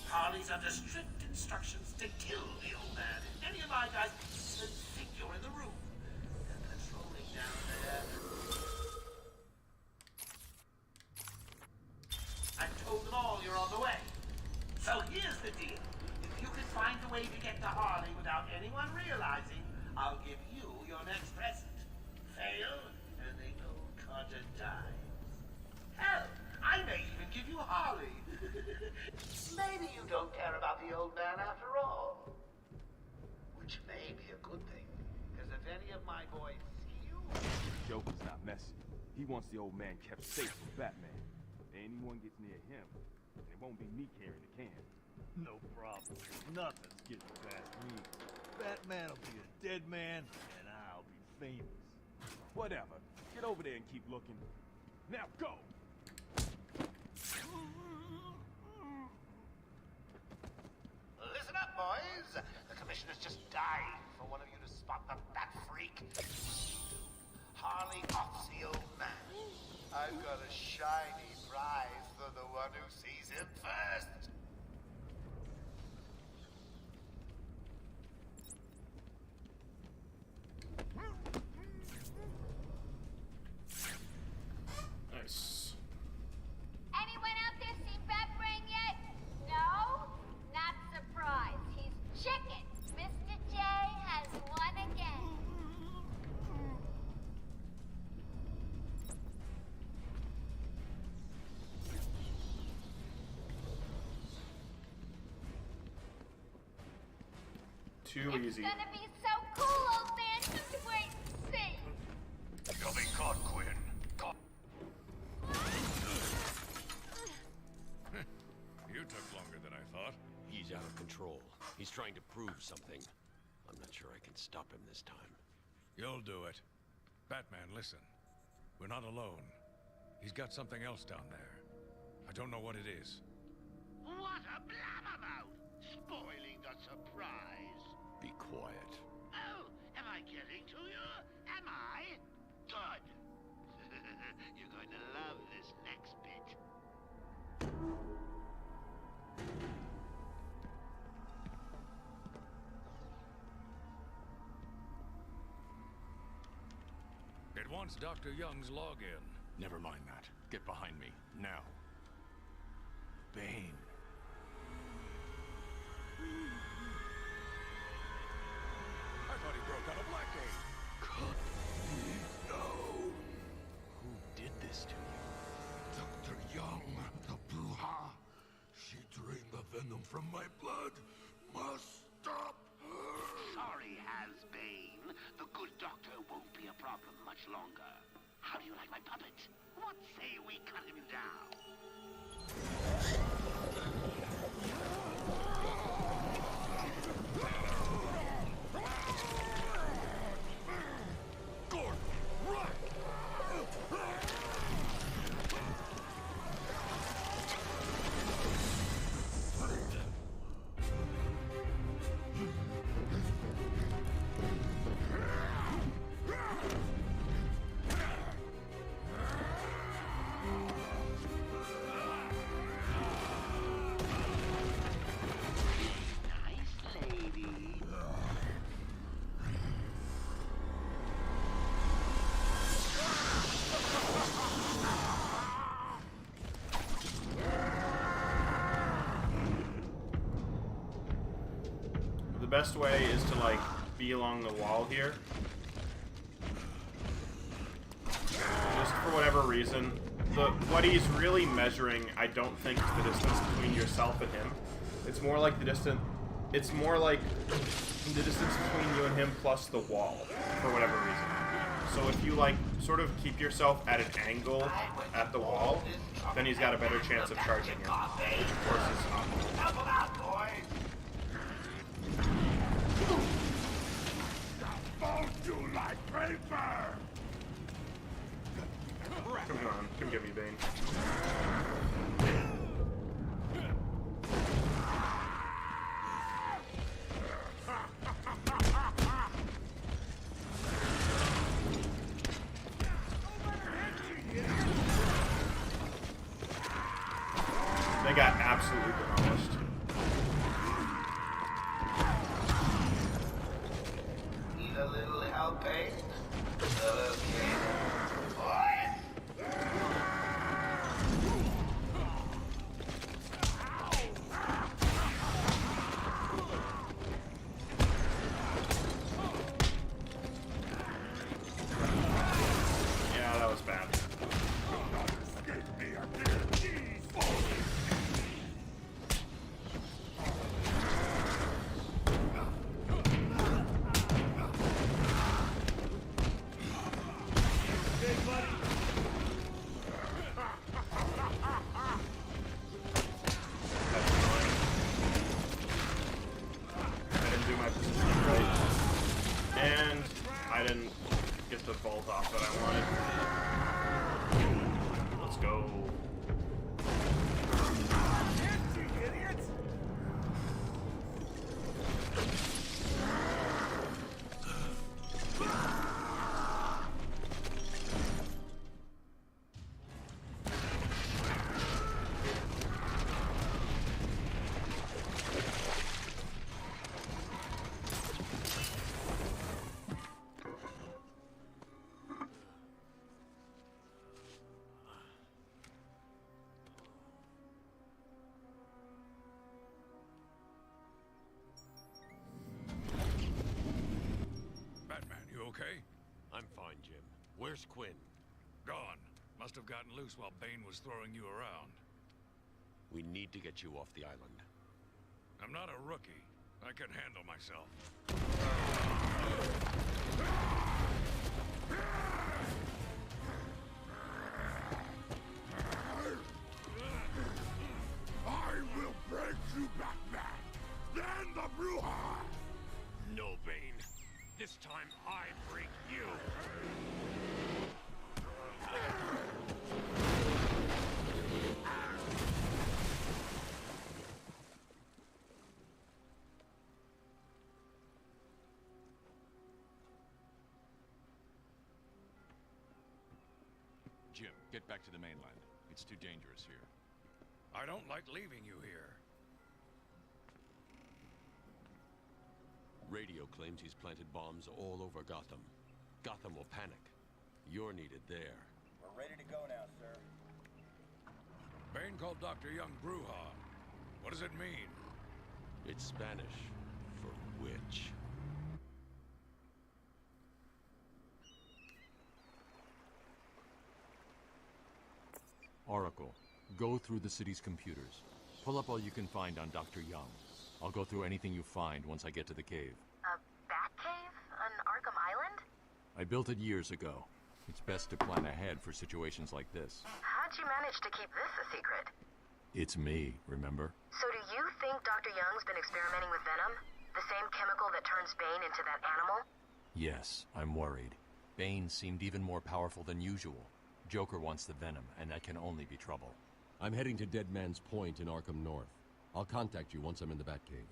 Harley's under strict instructions to kill the old man. Any of my guys think you're in the room. They're patrolling down there. I've told them all you're on the way. So here's the deal. If you can find a way to get to Harley without anyone realizing, I'll give you your next present. Fail, and they know Carter dies. Hell, I may even give you Harley. Maybe you don't care about the old man after all. Which may be a good thing, because if any of my boys see you... Joker's not messing. He wants the old man kept safe from Batman. Anyone gets near him, it won't be me carrying the can. No problem. Nothing's getting past me. Batman will be a dead man, and I'll be famous. Whatever. Get over there and keep looking. Now go! Listen up, boys. The commissioner's just dying for one of you to spot the bat freak. Harley offs the old man. I've got a shiny prize for the one who sees him first. Nice. Anyone out there seen Batbrain yet? No? Not surprised. He's chicken. Mr. J has won again. Too easy. It's gonna be so cool, old man. Just wait and see. You'll be caught, Quinn. Caught. You took longer than I thought. He's out of control. He's trying to prove something. I'm not sure I can stop him this time. You'll do it. Batman, listen. We're not alone. He's got something else down there. I don't know what it is. What a blabbermouth! Spoiling the surprise. Be quiet. Oh, am I getting to you? Am I? Good. You're going to love this next bit. wants Dr. Young's login. Never mind that. Get behind me, now. Bane. I thought he broke out of Blackgate. Cut me down. Who did this to you? Dr. Young, the Bruja. She drained the venom from my blood. Must stop her. Sorry, Has-Bane. The good doctor won't be a problem much longer. How do you like my puppet? What say we cut him down? Gordon, run! The best way is to, like, be along the wall here. Just for whatever reason. What he's really measuring, I don't think, is the distance between yourself and him. It's more like the distance between you and him plus the wall, for whatever reason. So if you, like, sort of keep yourself at an angle at the wall, then he's got a better chance of charging you. Versus Help him out, boys! Fold you like paper! Come on, come get me, Bane. They got absolutely demolished. Need a little help, eh? Okay. Boys! Yeah, that was bad. I didn't do my position right. And I didn't get the bolt off that I wanted. Let's go. Batman, you okay? I'm fine, Jim. Where's Quinn? Gone. Must have gotten loose while Bane was throwing you around. We need to get you off the island. I'm not a rookie. I can handle myself. I will break you, Batman! Then the Bruja! No, Bane. This time I break you! Jim, get back to the mainland. It's too dangerous here. I don't like leaving you here. Radio claims he's planted bombs all over Gotham. Gotham will panic. You're needed there. We're ready to go now, sir. Bane called Dr. Young Bruja. What does it mean? It's Spanish for witch. Oracle, go through the city's computers. Pull up all you can find on Dr. Young. I'll go through anything you find once I get to the cave. A bat cave on Arkham Island? I built it years ago. It's best to plan ahead for situations like this. How'd you manage to keep this a secret? It's me, remember? So do you think Dr. Young's been experimenting with venom? The same chemical that turns Bane into that animal? Yes, I'm worried. Bane seemed even more powerful than usual. Joker wants the venom, and that can only be trouble. I'm heading to Dead Man's Point in Arkham North. I'll contact you once I'm in the Batcave.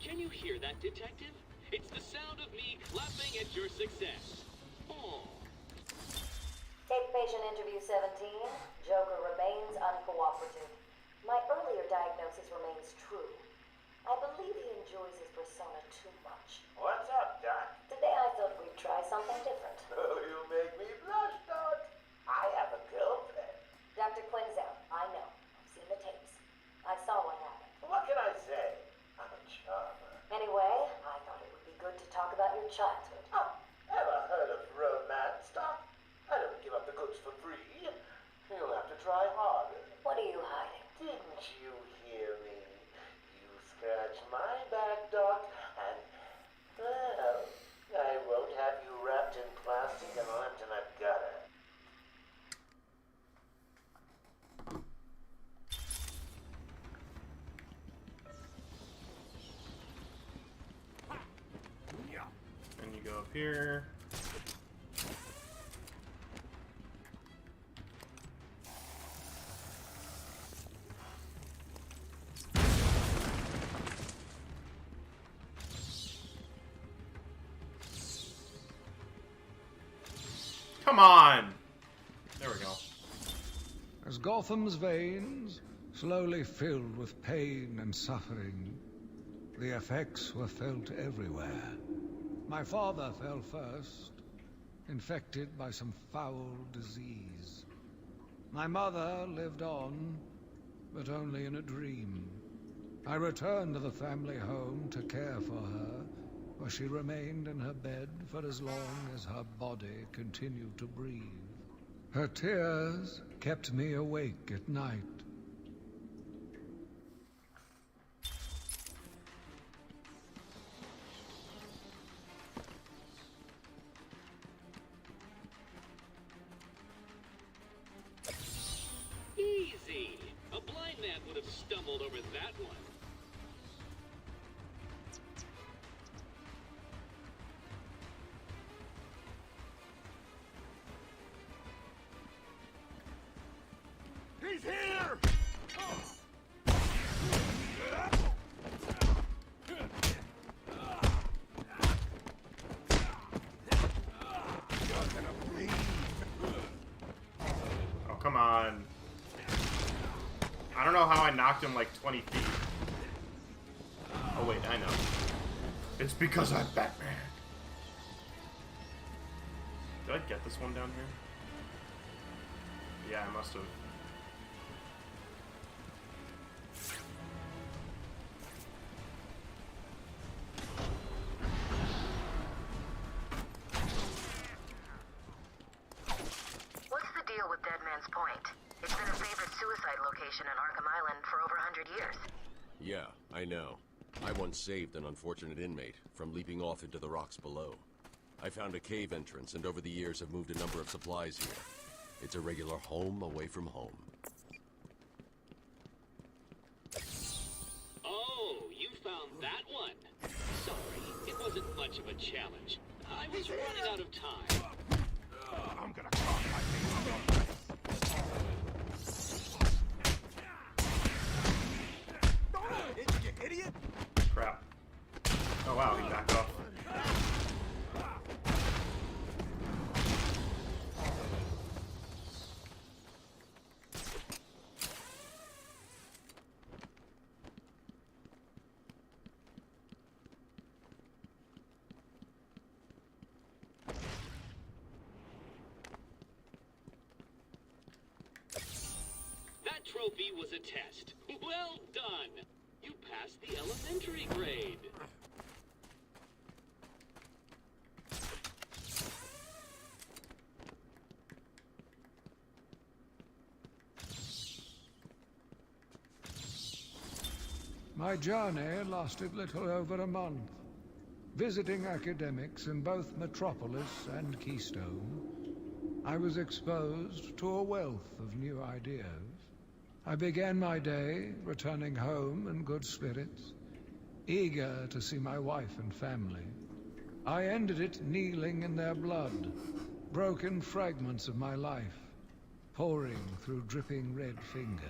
Can you hear that, Detective? It's the sound of me clapping at your success. Oh. Tape patient interview 17. Joker remains uncooperative. My earlier diagnosis remains true. I believe he enjoys his persona too much. What's up, Doc? Today I thought we'd try something different. Oh, you make me blush, Doc. I have a girlfriend. Dr. Quinn's out. I know. I've seen the tapes. I saw what happened. What can I say? I'm a charmer. Anyway, I thought it would be good to talk about your childhood. Oh, ever heard of romance, Doc? I don't give up the goods for free. You'll have to try harder. What are you hiding? Didn't you hear me? You scratch my back, Doc, and, well, I won't have you wrapped in plastic and left in a gutter. And you go up here. Come on! There we go. As Gotham's veins slowly filled with pain and suffering, the effects were felt everywhere. My father fell first, infected by some foul disease. My mother lived on, but only in a dream. I returned to the family home to care for her, where she remained in her bed for as long as her body continued to breathe. Her tears kept me awake at night. Easy. A blind man would have stumbled over that one. He's here! Oh, come on. I don't know how I knocked him like 20 feet. Oh, wait, I know. It's because I'm Batman. Did I get this one down here? Yeah, I must have. What's the deal with Dead Man's Point? It's been a favorite suicide location in Arkham Island for over 100 years. Yeah, I know. I once saved an unfortunate inmate from leaping off into the rocks below. I found a cave entrance and over the years have moved a number of supplies here. It's a regular home away from home. Oh, you found that one. Sorry, it wasn't much of a challenge. I was running out of time. I'm gonna cross my fingers on your face. You idiot! Crap. Oh, wow, he backed off. movie was a test. Well done! You passed the elementary grade. My journey lasted little over a month. Visiting academics in both Metropolis and Keystone, I was exposed to a wealth of new ideas. I began my day returning home in good spirits, eager to see my wife and family. I ended it kneeling in their blood, broken fragments of my life, pouring through dripping red fingers.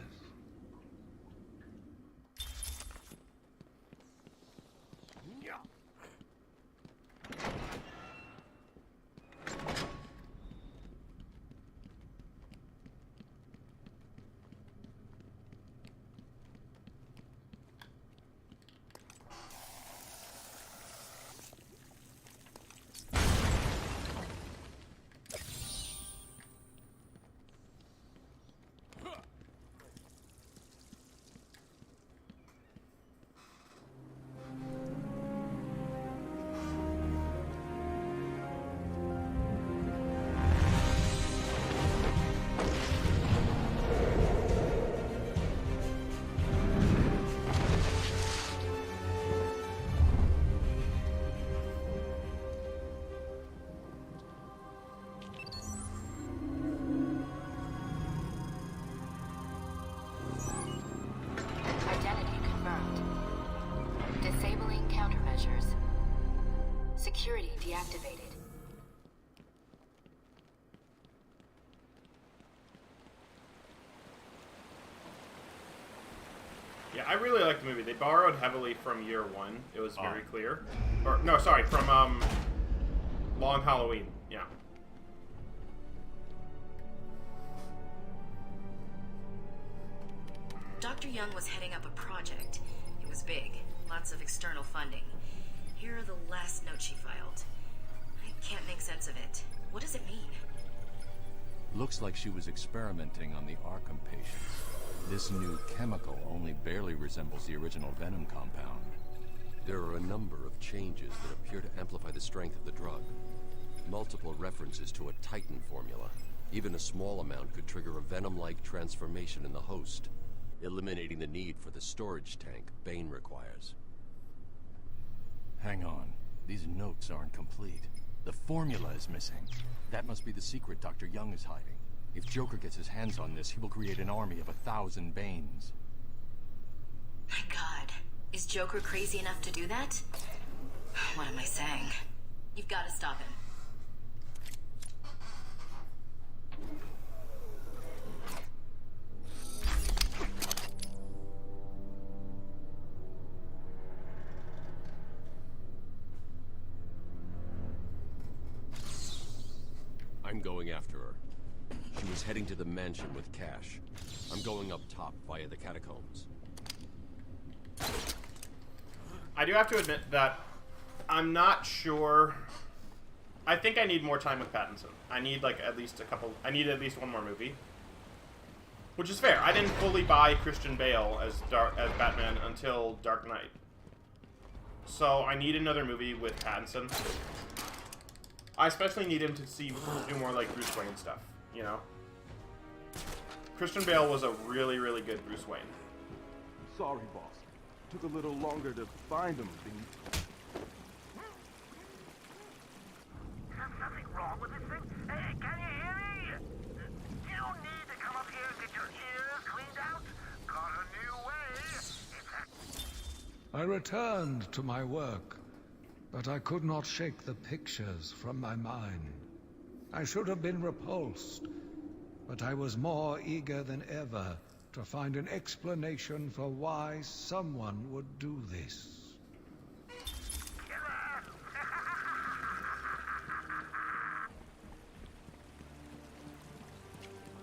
Security deactivated. Yeah, I really liked the movie. They borrowed heavily from Year One. It was very clear. Or, no, sorry, from Long Halloween. Yeah. Dr. Young was heading up a project. It was big. Lots of external funding. Here are the last notes she filed. I can't make sense of it. What does it mean? Looks like she was experimenting on the Arkham patients. This new chemical only barely resembles the original venom compound. There are a number of changes that appear to amplify the strength of the drug. Multiple references to a Titan formula. Even a small amount could trigger a venom-like transformation in the host, eliminating the need for the storage tank Bane requires. Hang on. These notes aren't complete. The formula is missing. That must be the secret Dr. Young is hiding. If Joker gets his hands on this, he will create an army of 1,000 Banes. My God. Is Joker crazy enough to do that? What am I saying? You've got to stop him. I'm going after her. She was heading to the mansion with cash. I'm going up top via the catacombs. I do have to admit that I'm not sure. I think I need more time with Pattinson. I need like at least at least one more movie. Which is fair. I didn't fully buy Christian Bale as Batman until Dark Knight. So I need another movie with Pattinson. I especially need him to do more like Bruce Wayne stuff, you know? Christian Bale was a really, really good Bruce Wayne. Sorry, boss. Took a little longer to find him than you... There's something wrong with this thing? Hey, can you hear me? You need to come up here and get your ears cleaned out. Got a new way. I returned to my work, but I could not shake the pictures from my mind. I should have been repulsed, but I was more eager than ever to find an explanation for why someone would do this.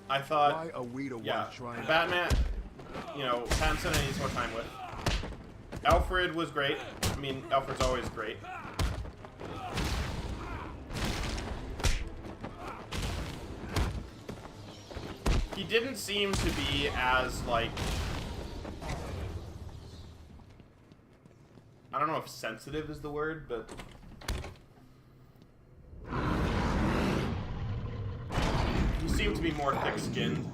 I thought, why are we the yeah, ones trying Batman, you know, Pattinson I need more time with. Alfred was great. I mean, Alfred's always great. he didn't seem to be as, like, I don't know if sensitive is the word, but he seemed to be more thick-skinned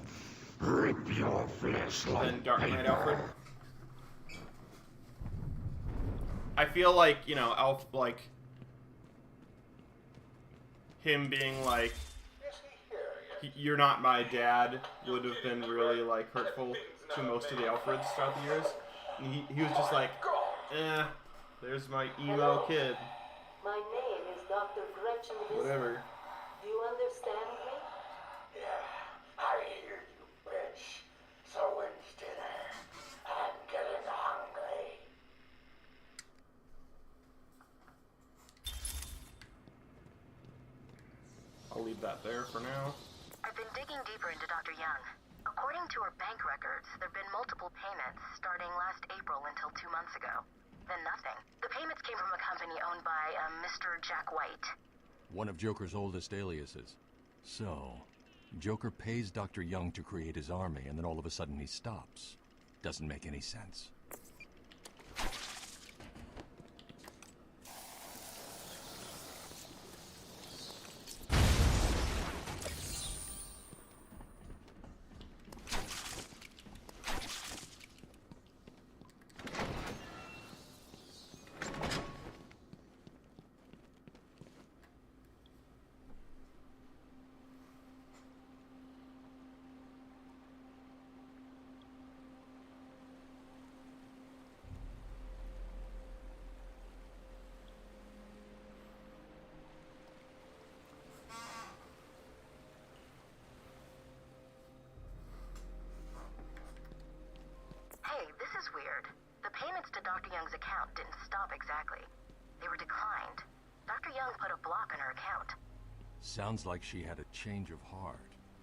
than Dark Knight Alfred. I feel like, you know, like, him being like, you're not my dad would have been really, like, hurtful to most of the Alfreds throughout the years. And he was just like, there's my emo kid. My name is Dr. Gretchen Wisner. Whatever. Do you understand me? Yeah, I hear you, bitch. So when's dinner? I'm getting hungry. I'll leave that there for now. I've been digging deeper into Dr. Young. According to her bank records, there have been multiple payments starting last April until 2 months ago. Then nothing. The payments came from a company owned by Mr. Jack White. One of Joker's oldest aliases. So, Joker pays Dr. Young to create his army, and then all of a sudden he stops. Doesn't make any sense. Hey, this is weird. The payments to Dr. Young's account didn't stop exactly. They were declined. Dr. Young put a block on her account. Sounds like she had a change of heart.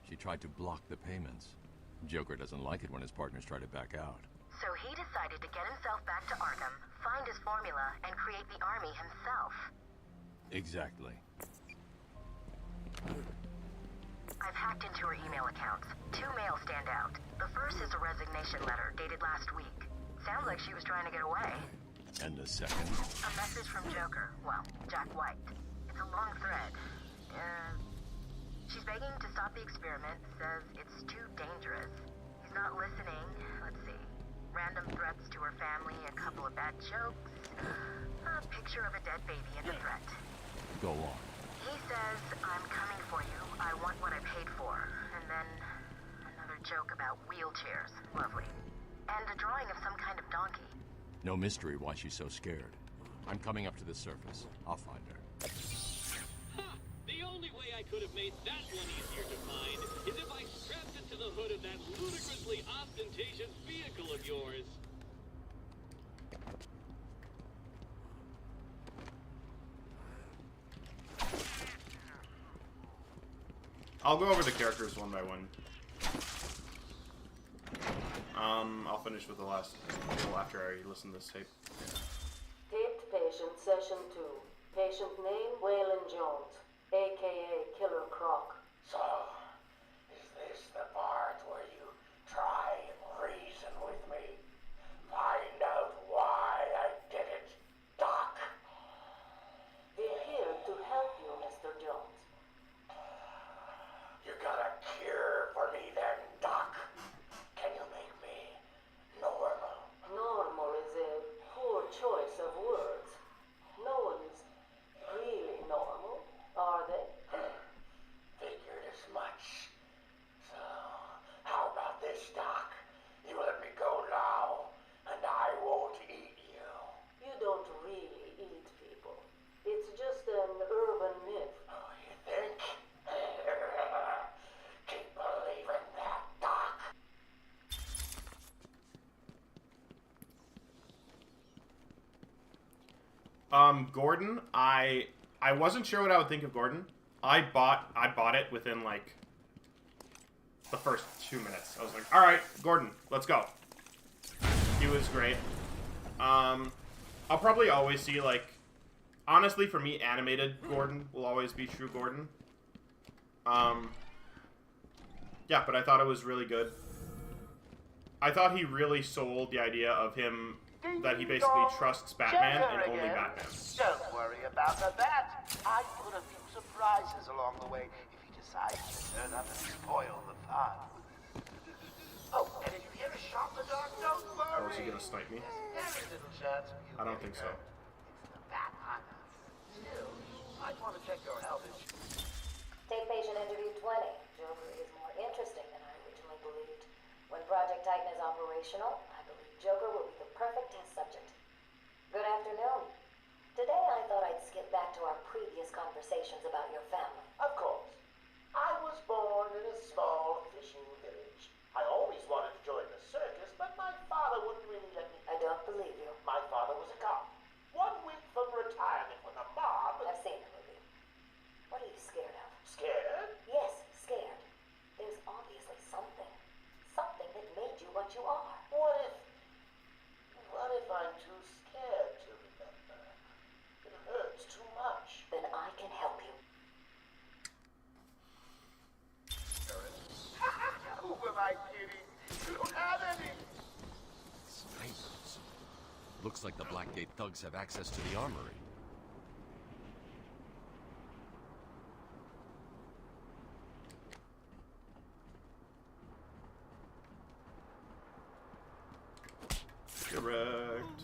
She tried to block the payments. Joker doesn't like it when his partners try to back out. So he decided to get himself back to Arkham, find his formula, and create the army himself. Exactly. I've hacked into her email accounts. 2 mails stand out. The first is a resignation letter dated last week. Sounds like she was trying to get away. And the second? A message from Joker. Well, Jack White. It's a long thread. She's begging to stop the experiment, says it's too dangerous. He's not listening. Let's see. Random threats to her family, a couple of bad jokes, a picture of a dead baby and a threat. Go on. He says, I'm coming for you. I want what I paid for. And then another joke about wheelchairs. Lovely. And a drawing of some kind of donkey. No mystery why she's so scared. I'm coming up to the surface. I'll find her. Ha! The only way I could have made that one easier to find is if I strapped it to the hood of that ludicrously ostentatious vehicle of yours. I'll go over the characters one by one. I'll finish with the last people after I listen to this tape. Taped patient session 2. Patient name Waylon Jones, aka Killer Croc. So, is this the part where you try and reason with me? Find out why I did it, Doc. We're here to help you, Mr. Jones. You got a cure for me then, Doc? Can you make me normal? Normal is a poor choice of words. No one's really normal, are they? Figured as much. So, how about this, Doc? You let me go now, and I won't eat you. You don't really eat people. It's just an urban myth. Oh, you think? Keep believing that, Doc. Gordon, I wasn't sure what I would think of Gordon. I bought it within like the first 2 minutes. I was like, all right, Gordon, let's go. He was great. I'll probably always see, like, honestly, for me, animated Gordon will always be true Gordon. Yeah, but I thought it was really good. I thought he really sold the idea of him, that he basically trusts Batman and only Batman. Don't worry about the bat. I put a few surprises along the way if he decides to turn up and spoil the fun. Oh, and if you hear a shot in the dark, don't worry. Or is he gonna snipe me? There's a little chance of you I don't think so. It's the bat hunter. Still, I'd want to check your helmet. Tape patient interview 20. Joker is more interesting than I originally believed. When Project Titan is operational, I believe Joker will be the perfect test subject. Good afternoon. Today I thought I'd skip back to our previous conversations about your family. Of course. I was born in a small fishing village. I always wanted to join the circus, but my father wouldn't really let me. I don't believe you. My father was a cop. 1 week from retirement when the mob... I've seen the movie. What are you scared of? Scared? Yes, scared. There's obviously something. Something that made you what you are. What if I'm too scared to remember? It hurts too much. Then I can help you. Who am I kidding? You don't have any. Snipers. Looks like the Blackgate thugs have access to the armory. Correct.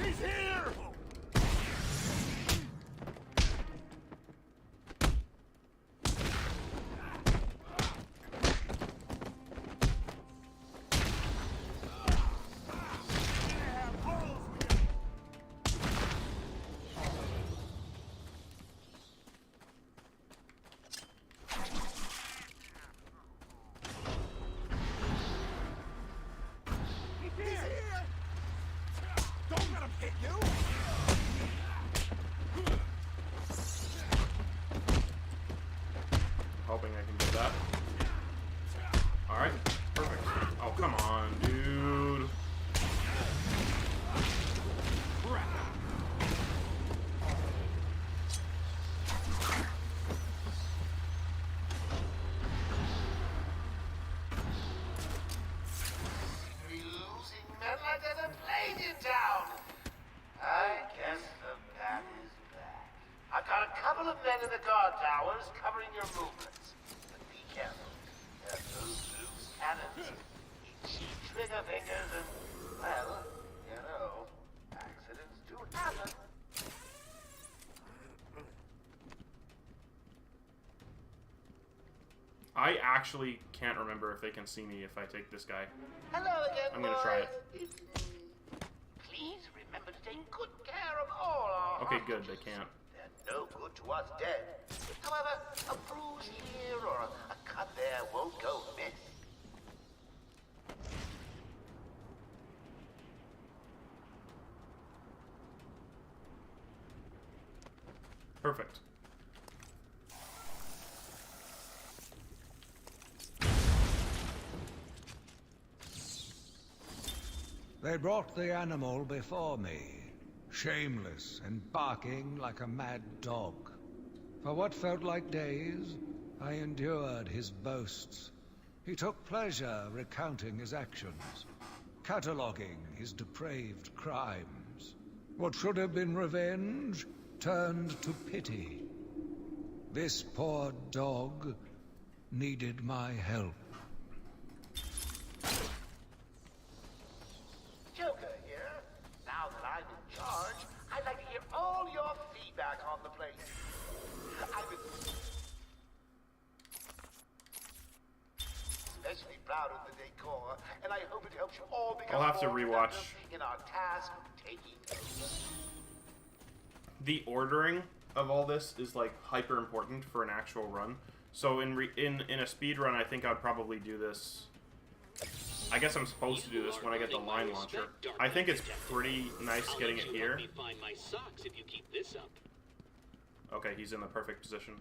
He's here! Hoping I can do that. Alright, perfect. Oh, come on, dude. Losing men like there's a plague in town. I guess the bat is back. I've got a couple of men in the guard towers covering your movements. But be careful. There's those loose cannons. Itchy trigger fingers and, well, you know, accidents do happen. I actually can't remember if they can see me if I take this guy. Hello again, I'm gonna try it. It's me. Please remember to take good care of all our Okay, good, they can't. They're no good to us dead. However, a bruise here or a cut there won't go miss. Perfect. They brought the animal before me, shameless and barking like a mad dog. For what felt like days, I endured his boasts. He took pleasure recounting his actions, cataloguing his depraved crimes. What should have been revenge turned to pity. This poor dog needed my help. Joker here. Now that I'm in charge, I'd like to hear all your feedback on the place. I've been especially proud of the decor, and I hope it helps you all become I'll have to more rewatch. productive in our task of taking notes. The ordering of all this is like hyper important for an actual run. So in a speed run, I think I'd probably do this. I guess I'm supposed to do this when I get the line launcher. I think it's pretty nice getting it here. Find my socks if you keep this up. Okay, he's in the perfect position.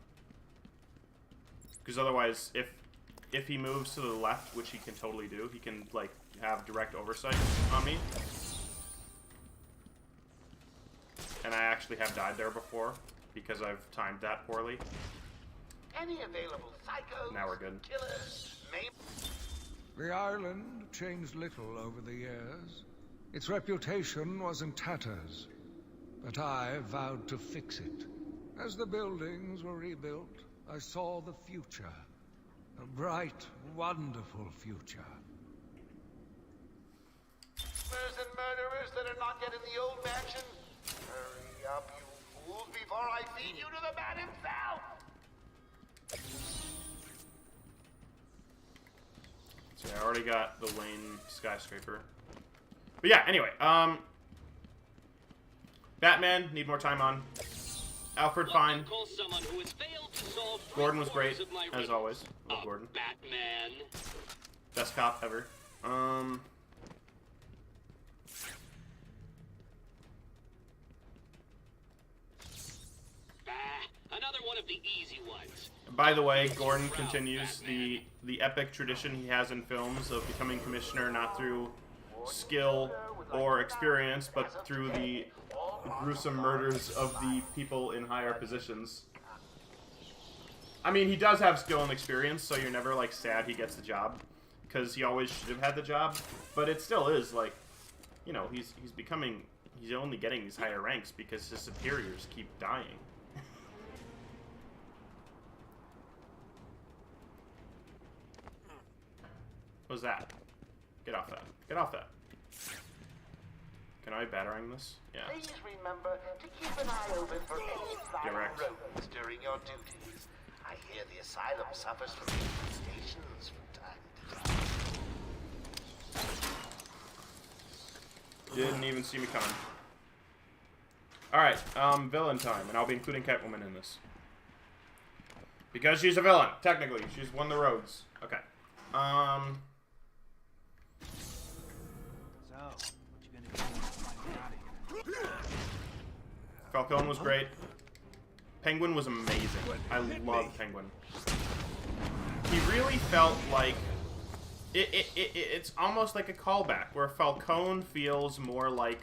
Because otherwise, if he moves to the left, which he can totally do, he can like have direct oversight on me. actually have died there before because I've timed that poorly. Any available psychos, Now we're good. killers, The island changed little over the years. Its reputation was in tatters, but I vowed to fix it. As the buildings were rebuilt, I saw the future. A bright, wonderful future. murderers and murderers that are not yet in the old mansion. Hurry up, you fools, before I feed you to the man himself! So I already got the Wayne skyscraper. But yeah, anyway, Batman, need more time on. Alfred, fine. Gordon was great, as always. Love Gordon. Batman. Best cop ever. Another one of the easy ones. By the way, Gordon continues the epic tradition he has in films of becoming commissioner not through skill or experience, but through the gruesome murders of the people in higher positions. I mean, he does have skill and experience, so you're never, like, sad he gets the job, because he always should have had the job, but it still is, like, you know, he's only getting these higher ranks because his superiors keep dying. What's that? Get off that. Get off that. Can I batarang this? Yeah. Please remember to keep an eye open for any flying rodents during your duties. I hear the asylum suffers from infestations from time to time. Didn't even see me coming. Alright, villain time, and I'll be including Catwoman in this. Because she's a villain, technically. She's won the roads. Okay. Falcone was great. Penguin was amazing. I love Penguin. He really felt like it's almost like a callback where Falcone feels more like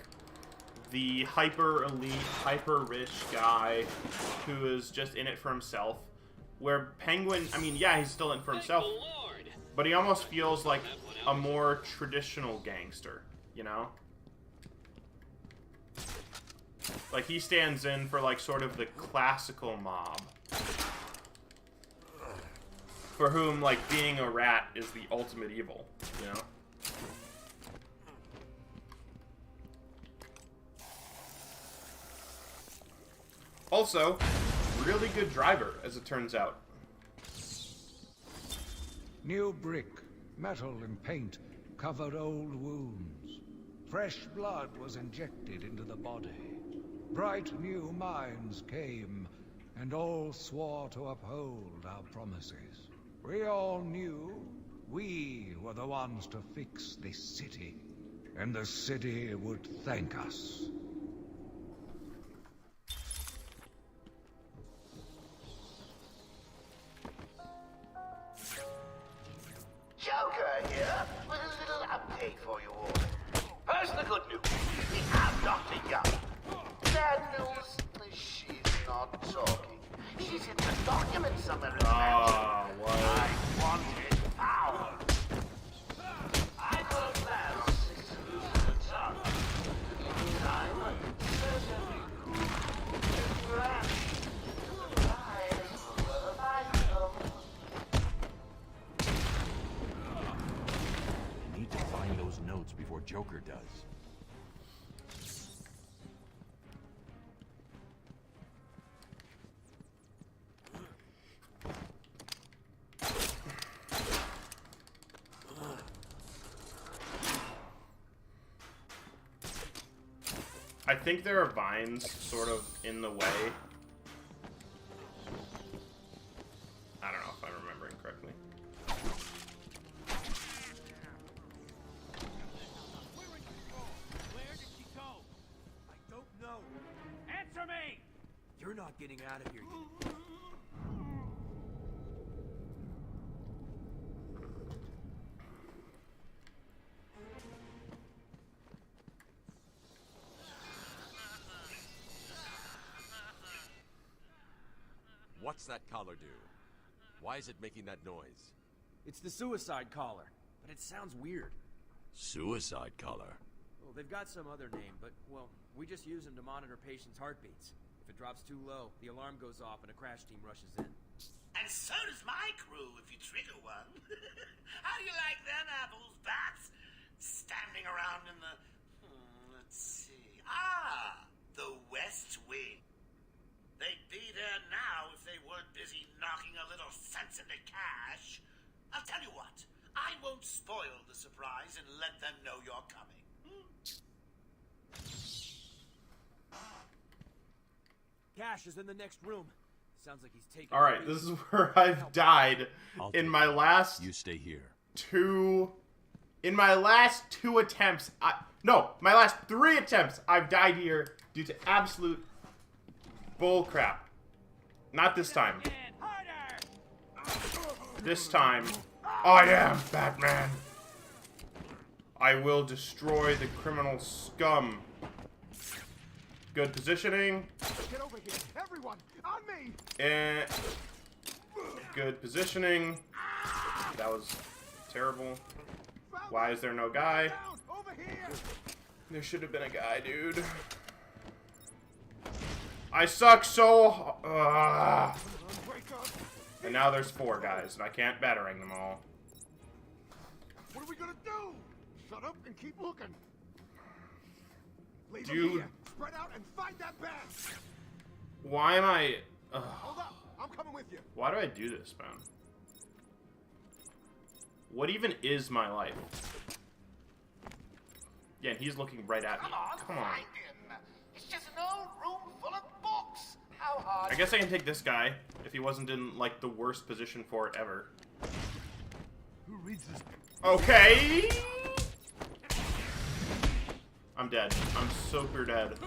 the hyper elite, hyper rich guy who is just in it for himself. Where Penguin, I mean, yeah, he's still in for himself, but he almost feels like a more traditional gangster, you know? Like, he stands in for, like, sort of the classical mob. For whom, like, being a rat is the ultimate evil, you know? Also, really good driver, as it turns out. New brick, metal and paint covered old wounds. Fresh blood was injected into the body. Bright new minds came, and all swore to uphold our promises. We all knew we were the ones to fix this city, and the city would thank us. Joker here with a little update for you all. First, the good news. We have Dr. Young. Bad news, she's not talking. She's in the document somewhere in the mansion. What? I wanted power. I got a plan on 6 solutions on. I'm certainly grand. I need to find those notes before Joker does. I think there are vines sort of in the way. I don't know if I'm remembering correctly. Where did she go? I don't know. Answer me! You're not getting out of here yet. What's that collar do? Why is it making that noise? It's the suicide collar, but it sounds weird. Suicide collar? Well, they've got some other name, but, well, we just use them to monitor patients' heartbeats. If it drops too low, the alarm goes off and a crash team rushes in. And so does my crew if you trigger one. How do you like them apples, bats? Standing around in the... let's see... the West Wing. They'd be there now if they weren't busy knocking a little sense into cash. I'll tell you what. I won't spoil the surprise and let them know you're coming. Cash is in the next room. Sounds like he's taking... Alright, this is where I've died in my last... You stay here. In my last 2 attempts... No, my last 3 attempts, I've died here due to absolute bullcrap. Not this time. This time, I am Batman. I will destroy the criminal scum. Good positioning. Get over here, everyone, on me. And good positioning. That was terrible. Why is there no guy? There should have been a guy, dude. I suck so. And now there's 4 guys, and I can't batarang them all. What are we gonna do? Shut up and keep looking. Leave Dude. here. Spread out and fight that bat. Why am I? Hold up, I'm coming with you. Why do I do this, man? What even is my life? Yeah, and he's looking right at me. Come on. It's just an old room full of books. How hard? I guess I can take this guy if he wasn't in like the worst position for it ever. Who reads this? Okay. I'm dead. I'm super dead.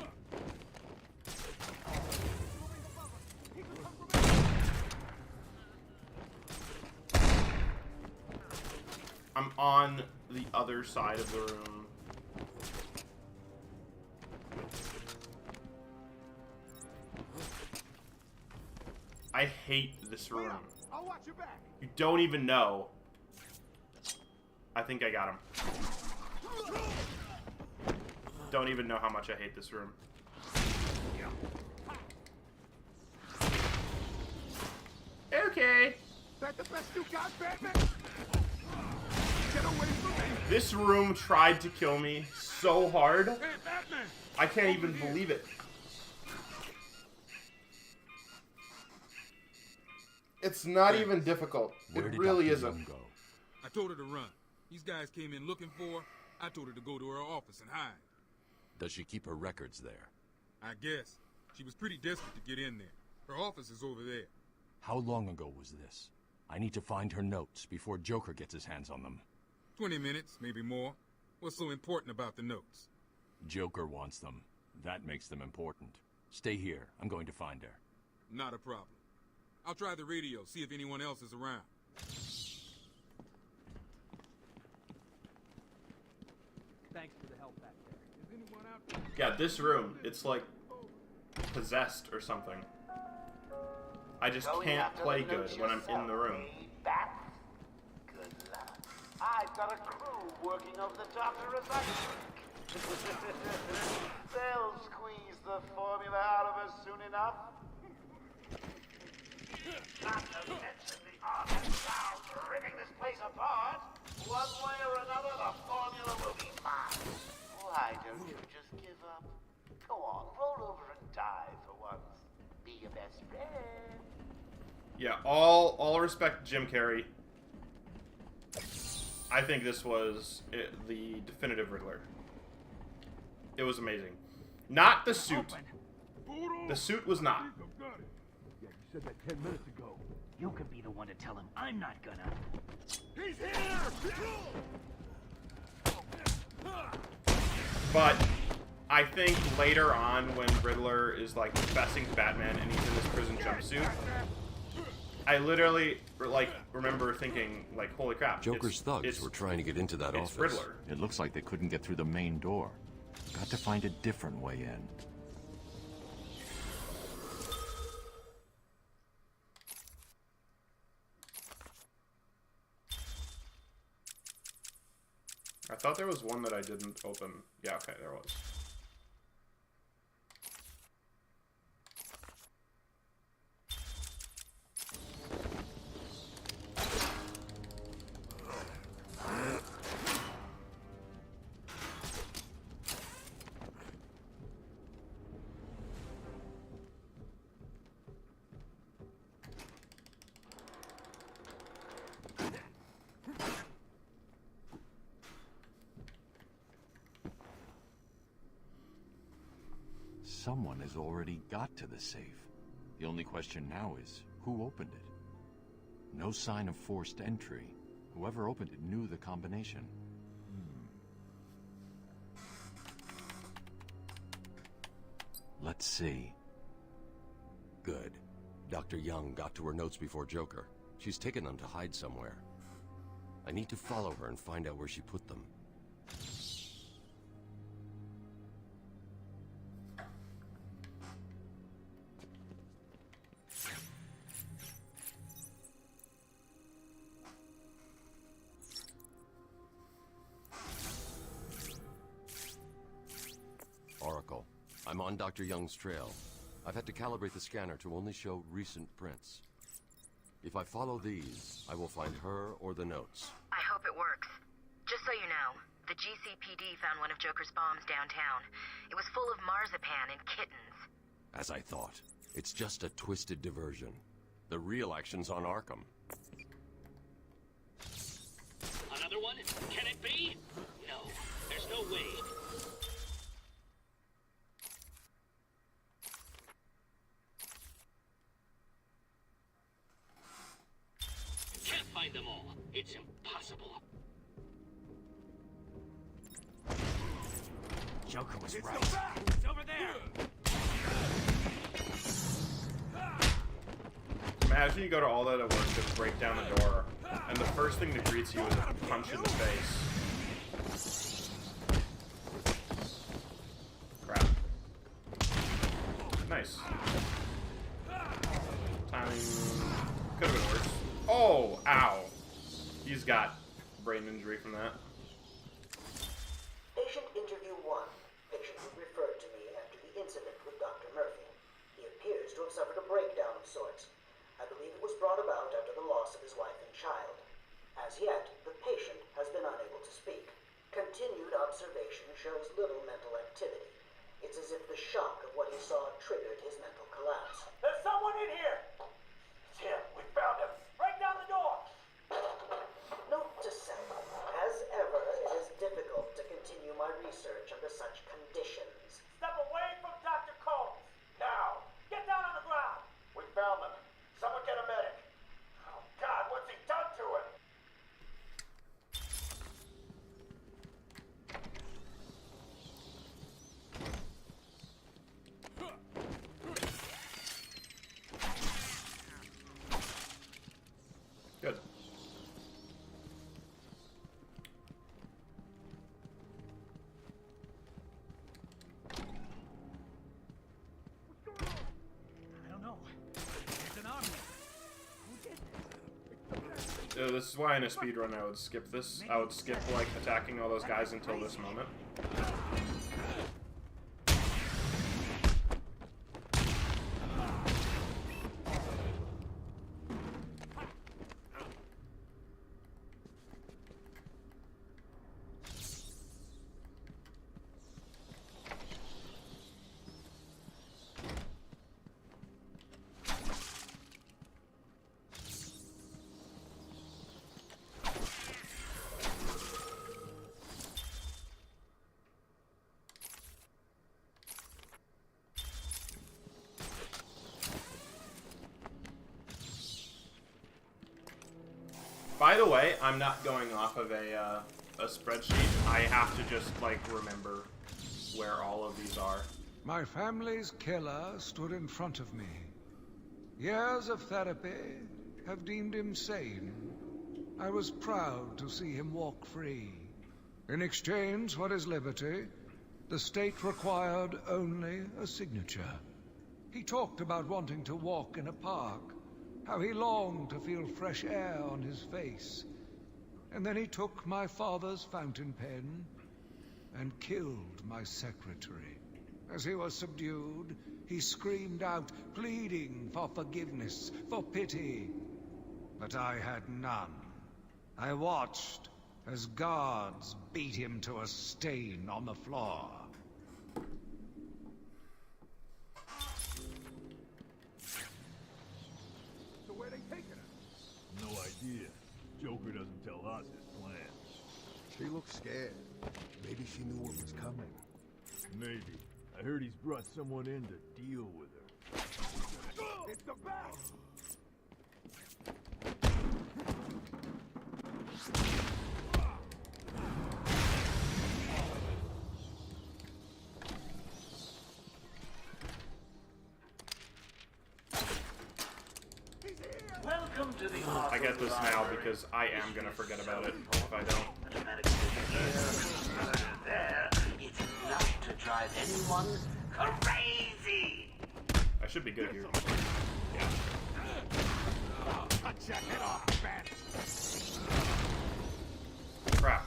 I'm on the other side of the room. I hate this room. I'll watch your back. You don't even know. I think I got him. Don't even know how much I hate this room. Okay. That the best you got, Batman? Get away from me. This room tried to kill me so hard. Hey, Batman. I can't even believe it. It's not even difficult. It really isn't. Go? I told her to run. These guys came in looking for her. I told her to go to her office and hide. Does she keep her records there? I guess. She was pretty desperate to get in there. Her office is over there. How long ago was this? I need to find her notes before Joker gets his hands on them. 20 minutes, maybe more. What's so important about the notes? Joker wants them. That makes them important. Stay here. I'm going to find her. Not a problem. I'll try the radio, see if anyone else is around. Thanks for the help back there. Is anyone out there? Yeah, this room, it's like possessed or something. I just can't play good when I'm in the room. Bats? Good luck. I've got a crew working over the doctor recycling. They'll squeeze the formula out of us soon enough. Not to mention the awesome sound ripping this place apart. One way or another, the formula will be mine. Why don't you just give up? Go on, roll over and die for once. Be your best friend. Yeah, all respect to Jim Carrey. I think this was the definitive Riddler. It was amazing. Not the suit. The suit was not. Yeah, you said that 10 minutes ago. You could be the one to tell him. I'm not gonna. He's here! But I think later on when Riddler is like confessing to Batman and he's in this prison jumpsuit, I literally like remember thinking like, holy crap. Joker's thugs were trying to get into that office. Riddler. It looks like they couldn't get through the main door. Got to find a different way in. I thought there was one that I didn't open. Yeah, okay, there was. Someone has already got to the safe. The only question now is, who opened it? No sign of forced entry. Whoever opened it knew the combination. Let's see. Good. Dr. Young got to her notes before Joker. She's taken them to hide somewhere. I need to follow her and find out where she put them. Oracle, I'm on Dr. Young's trail. I've had to calibrate the scanner to only show recent prints. If I follow these, I will find her or the notes. I hope it works. Just so you know, the GCPD found one of Joker's bombs downtown. It was full of marzipan and kittens. As I thought, it's just a twisted diversion. The real action's on Arkham. Another one? Can it be? No, there's no way. Can't find them all. It's impossible. Joker was right. It's over there! Imagine you go to all that at work to break down the door, and the first thing that greets you is a punch in the face. Crap. Nice. Timing could have been worse. Oh, ow. He's got brain injury from that. Patient interview 1. Patient who referred to me after the incident with Dr. Murphy. He appears to have suffered a breakdown of sorts. I believe it was brought about after the loss of his wife and child. As yet, the patient has been unable to speak. Continued observation shows little mental activity. It's as if the shock of what he saw triggered his mental collapse. There's someone in here! It's him. We found him. Break down the door! Note to self, as ever, it is difficult to continue my research under such conditions. Step away from Dr. Combs! Now! Get down on the ground! We found them. Someone get a medic. Oh, God, what's he done to him? Good. I don't know. It's an army. Who did this? This is why in a speedrun I would skip this. I would skip, like, attacking all those guys until this moment. By the way, I'm not going off of a spreadsheet. I have to just, like, remember where all of these are. My family's killer stood in front of me. Years of therapy have deemed him sane. I was proud to see him walk free. In exchange for his liberty, the state required only a signature. He talked about wanting to walk in a park, how he longed to feel fresh air on his face. and then he took my father's fountain pen and killed my secretary. As he was subdued, he screamed out, pleading for forgiveness, for pity. But I had none. I watched as guards beat him to a stain on the floor. So where they taking us? No idea. Joker doesn't tell us his plan. She looked scared. Maybe she knew what was coming. Maybe. I heard he's brought someone in to deal with her. It's the bat! Welcome to the I get this now because I am gonna forget about it if I don't. There, it's enough to drive anyone crazy. I should be good here. Yeah. Cut your head off, bat! Crap.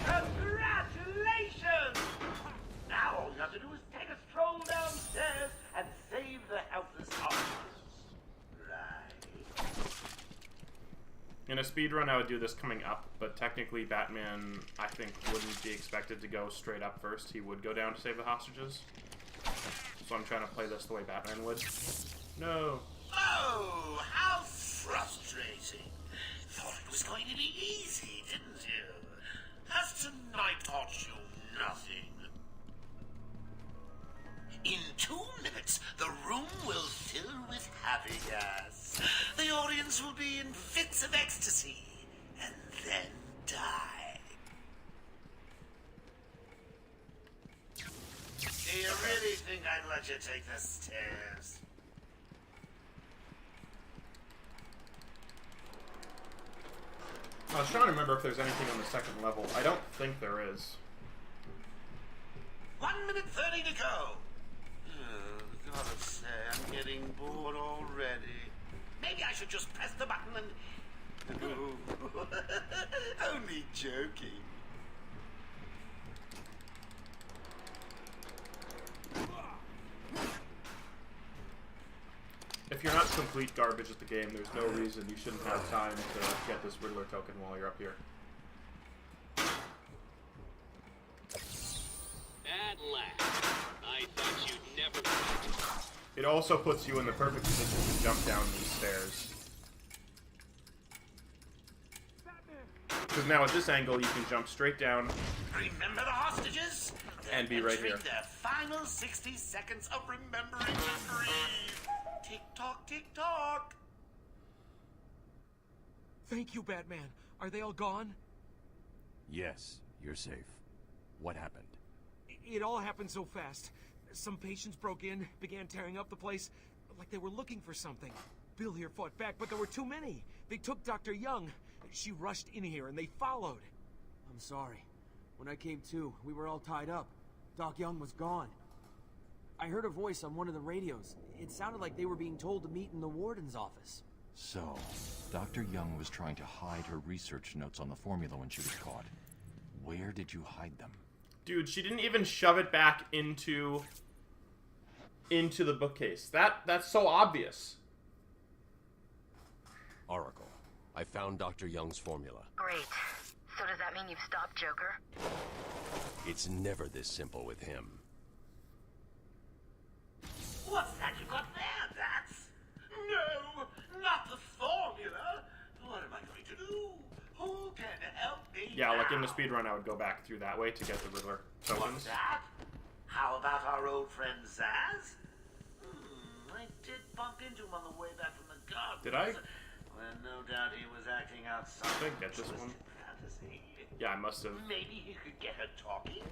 Congratulations! Now all you have to do is take a stroll downstairs and save the helpless hostages. In a speedrun, I would do this coming up, but technically Batman, I think, wouldn't be expected to go straight up first. He would go down to save the hostages. So I'm trying to play this the way Batman would. No. Oh, how frustrating. Thought it was going to be easy, didn't you? Has tonight taught you nothing? In 2 minutes, the room will fill with happy gas. The audience will be in fits of ecstasy, and then die. Do you really think I'd let you take the stairs? I was trying to remember if there's anything on the second level. I don't think there is. 1 minute 30 to go. Gotta say, I'm getting bored already. Maybe I should just press the button and... Only joking. If you're not complete garbage at the game, there's no reason you shouldn't have time to get this Riddler token while you're up here. At last. I thought you'd never... It also puts you in the perfect position to jump down these stairs. Because now at this angle, you can jump straight down. Remember the hostages? And be right here. Their final 60 seconds of remembering to breathe. Tick tock, tick tock. Thank you, Batman. Are they all gone? Yes, you're safe. What happened? It all happened so fast. Some patients broke in, began tearing up the place, like they were looking for something. Bill here fought back, but there were too many. They took Dr. Young. She rushed in here, and they followed. I'm sorry. When I came to, we were all tied up. Doc Young was gone. I heard a voice on one of the radios. It sounded like they were being told to meet in the warden's office. So, Dr. Young was trying to hide her research notes on the formula when she was caught. Where did you hide them? Dude, she didn't even shove it back into the bookcase. That's so obvious. Oracle, I found Dr. Young's formula. Great. So does that mean you've stopped Joker? It's never this simple with him. What's that you got there, Bats? No, not the formula. What am I going to do? Who can help me Yeah, like in the now? speedrun, I would go back through that way to get the Riddler tokens. What's that? How about our old friend Zaz? I did bump into him on the way back from the garden. Did I? Well, no doubt he was acting out some Did I get this one? fantasy. Yeah, I must have. Maybe he could get her talking?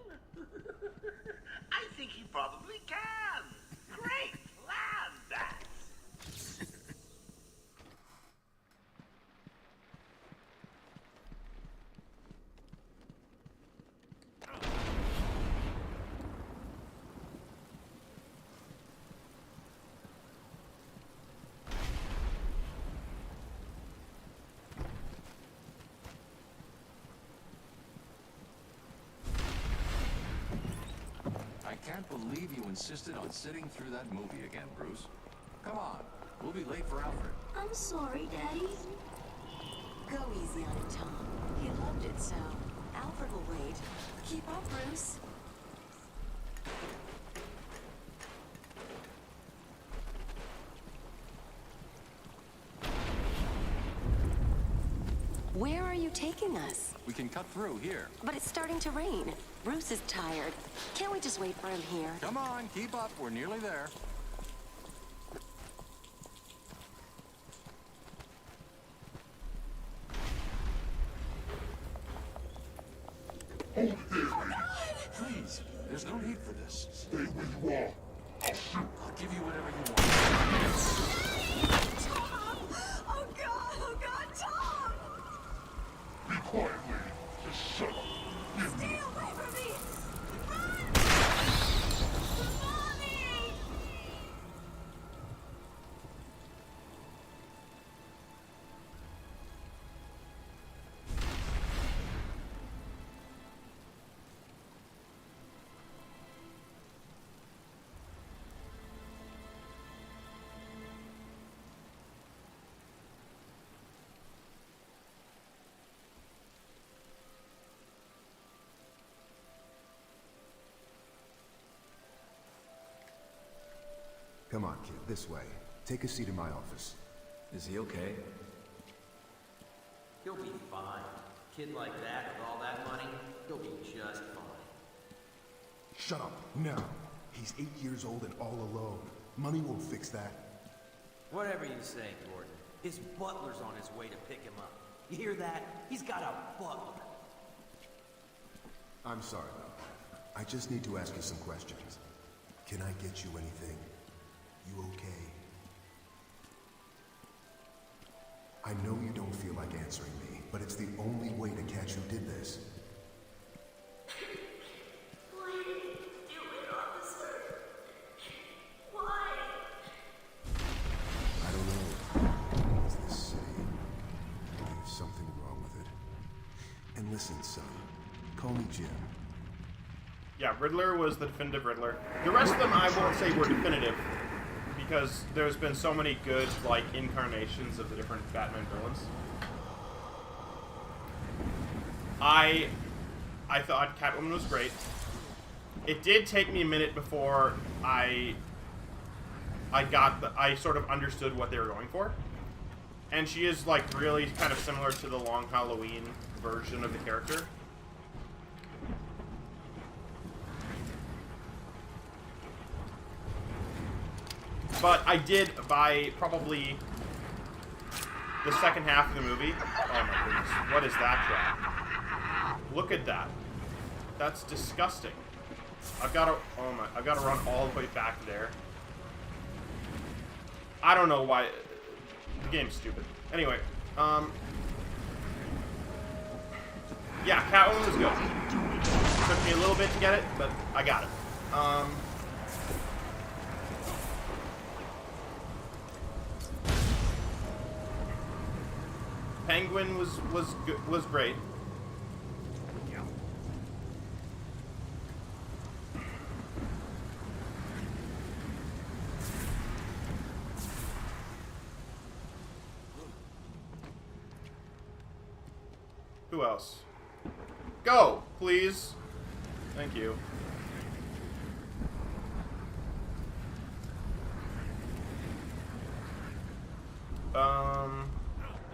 I think he probably can. Great plan, Bats. can't believe you insisted on sitting through that movie again, Bruce. Come on, we'll be late for Alfred. I'm sorry, Daddy. Go easy on it, Tom. He loved it so. Alfred will wait. Keep up, Bruce. Where are you taking us? We can cut through here. But it's starting to rain. Bruce is tired. Can't we just wait for him here? Come on, keep up. We're nearly there. Please, there's no need for this. Stay where you are. I'll give you whatever you want. Tom! Oh God, Tom! Be quiet, lady. Just shut up. Stay away from me! Come on, kid, this way. Take a seat in my office. Is he okay? He'll be fine. Kid like that with all that money, he'll be just fine. Shut up, now. He's 8 years old and all alone. Money won't fix that. Whatever you say, Gordon. His butler's on his way to pick him up. You hear that? He's got a butler. I'm sorry, though. I just need to ask you some questions. Can I get you anything? You okay? I know you don't feel like answering me, but it's the only way to catch who did this. Why did you do it, officer? Why? I don't know. It's this city. There's something wrong with it. And listen, son. Call me Jim. Yeah, Riddler was the definitive Riddler. The rest of them I won't say were definitive, because there's been so many good, like, incarnations of the different Batman villains. I thought Catwoman was great. It did take me a minute before I sort of understood what they were going for. And she is, like, really kind of similar to the Long Halloween version of the character. But I did, by probably the second half of the movie... Oh my goodness, what is that crap? Look at that. That's disgusting. I've got to run all the way back there. I don't know why... The game's stupid. Anyway, yeah, Catwoman was good. Took me a little bit to get it, but I got it. Penguin was great. Yeah. Who else? Go, please. Thank you.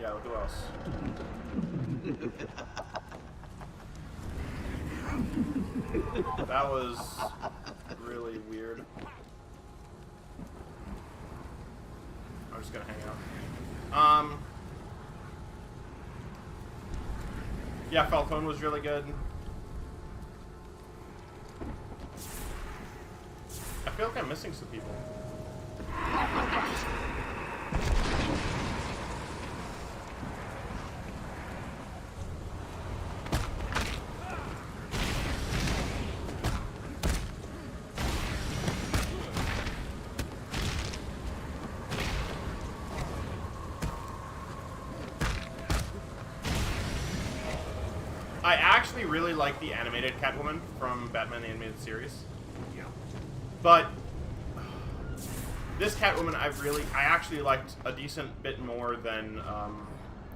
Yeah, who else? That was really weird. I'm just gonna hang out. Yeah, Falcone was really good. I feel like I'm missing some people. I actually really like the animated Catwoman from Batman the Animated Series. Yeah. But this Catwoman, I actually liked a decent bit more than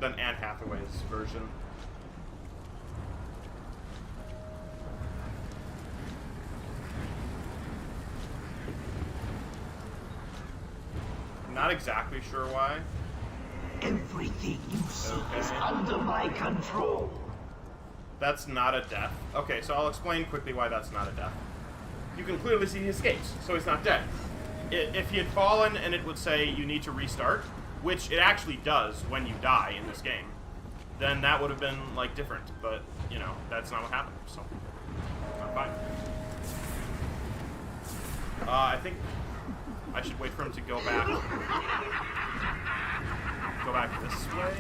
Anne Hathaway's version. Not exactly sure why. Everything you see is under my control. That's not a death. Okay, so I'll explain quickly why that's not a death. You can clearly see he escapes, so he's not dead. If he had fallen and it would say you need to restart, which it actually does when you die in this game, then that would have been, like, different. But, you know, that's not what happened, so I'm fine. I think I should wait for him to go back. Go back this way.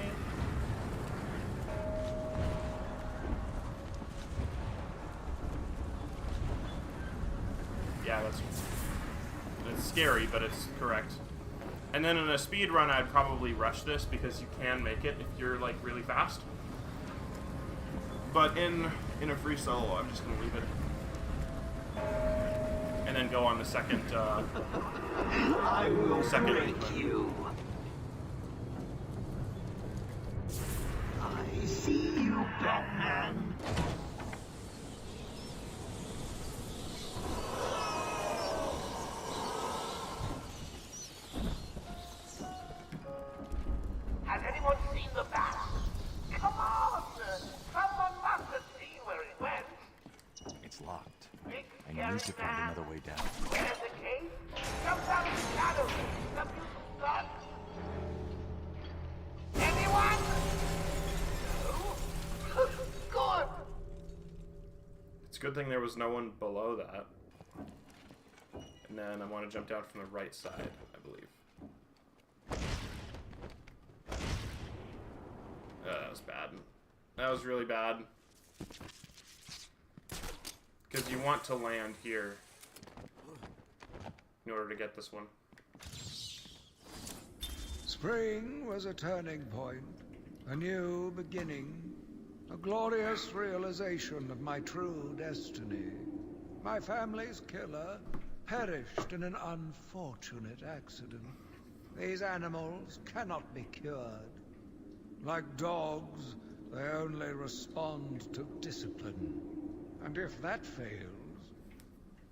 Yeah, it's scary, but it's correct. And then in a speed run, I'd probably rush this because you can make it if you're like really fast. But in a free solo, I'm just gonna leave it, and then go on the second. I will break you. I see you, Batman. Has anyone seen the bat? Come on! Someone must have seen where it went. It's locked. I need to find another way down. Where's the cave? Jump out of the shadows. Some useful stuff. Anyone? No? Good. It's a good thing there was no one below that. And then I want to jump down from the right side, I believe. That was bad. That was really bad. Because you want to land here in order to get this one. Spring was a turning point, a new beginning, a glorious realization of my true destiny. My family's killer perished in an unfortunate accident. These animals cannot be cured. Like dogs, they only respond to discipline. And if that fails,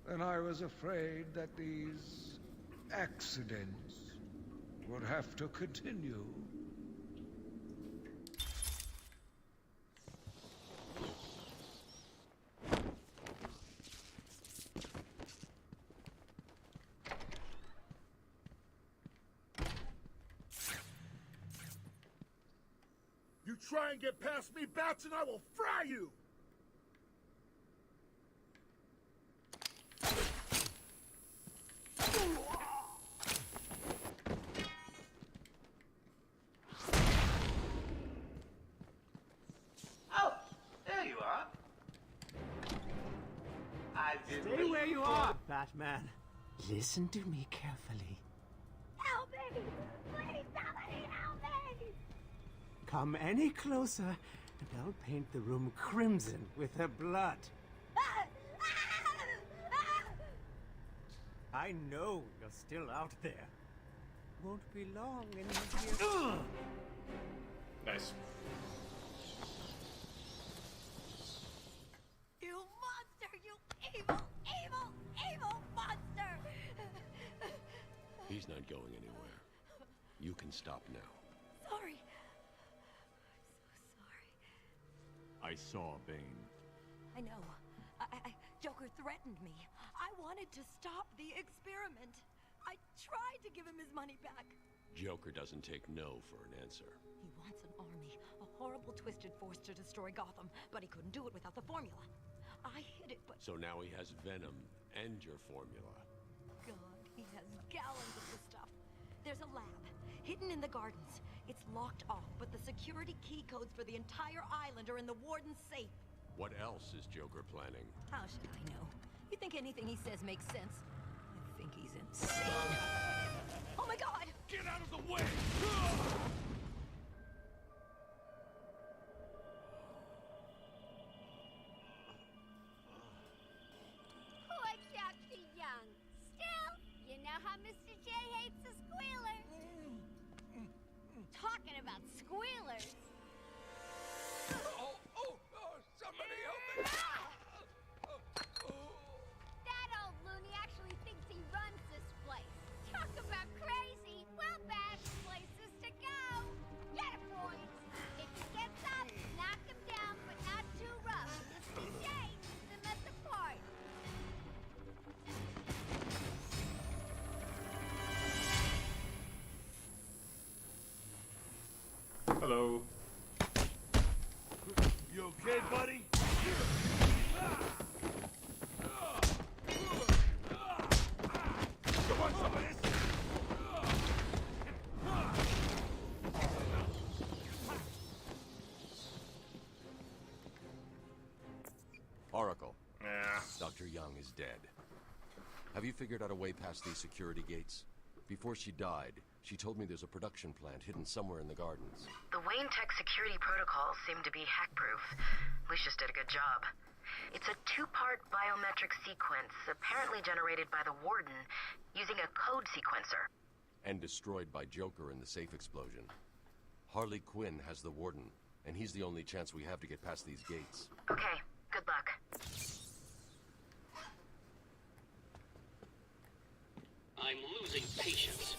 then I was afraid that these accidents would have to continue. You try and get past me, Bats, and I will fry you! Oh, there you are. Stay where you are, Batman. Listen to me carefully. Help me! Please, somebody help me! Come any closer, and I'll paint the room crimson with her blood. I know you're still out there. Won't be long in here. Nice. You monster! You evil, evil, evil monster! He's not going anywhere. You can stop now. Sorry. I saw Bane. I know. Joker threatened me. I wanted to stop the experiment. I tried to give him his money back. Joker doesn't take no for an answer. He wants an army, a horrible twisted force to destroy Gotham, but he couldn't do it without the formula. I hid it, but... So now he has Venom and your formula. God, he has gallons of the stuff. There's a lab, hidden in the gardens. It's locked off, but the security key codes for the entire island are in the warden's safe. What else is Joker planning? How should I know? You think anything he says makes sense? I think he's insane. Oh my God! Get out of the way! Oh, I can't be young. Hello. You okay, buddy? You want some of this? Oracle. Yeah. Dr. Young is dead. Have you figured out a way past these security gates? Before she died, she told me there's a production plant hidden somewhere in the gardens. The Wayne Tech security protocols seem to be hack-proof. Lucius did a good job. It's a two-part biometric sequence, apparently generated by the Warden, using a code sequencer. And destroyed by Joker in the safe explosion. Harley Quinn has the Warden, and he's the only chance we have to get past these gates. Okay, good luck. I'm losing patience.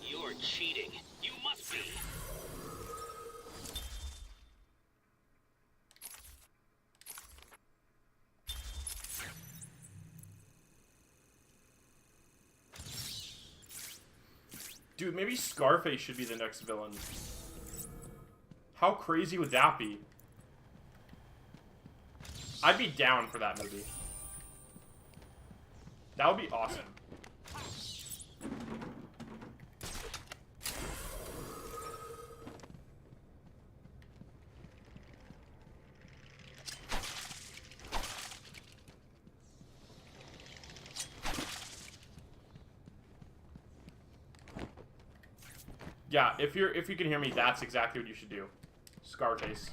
You're cheating. You must be. Dude, maybe Scarface should be the next villain. How crazy would that be? I'd be down for that movie. That would be awesome. Yeah, if you can hear me, that's exactly what you should do. Scarface.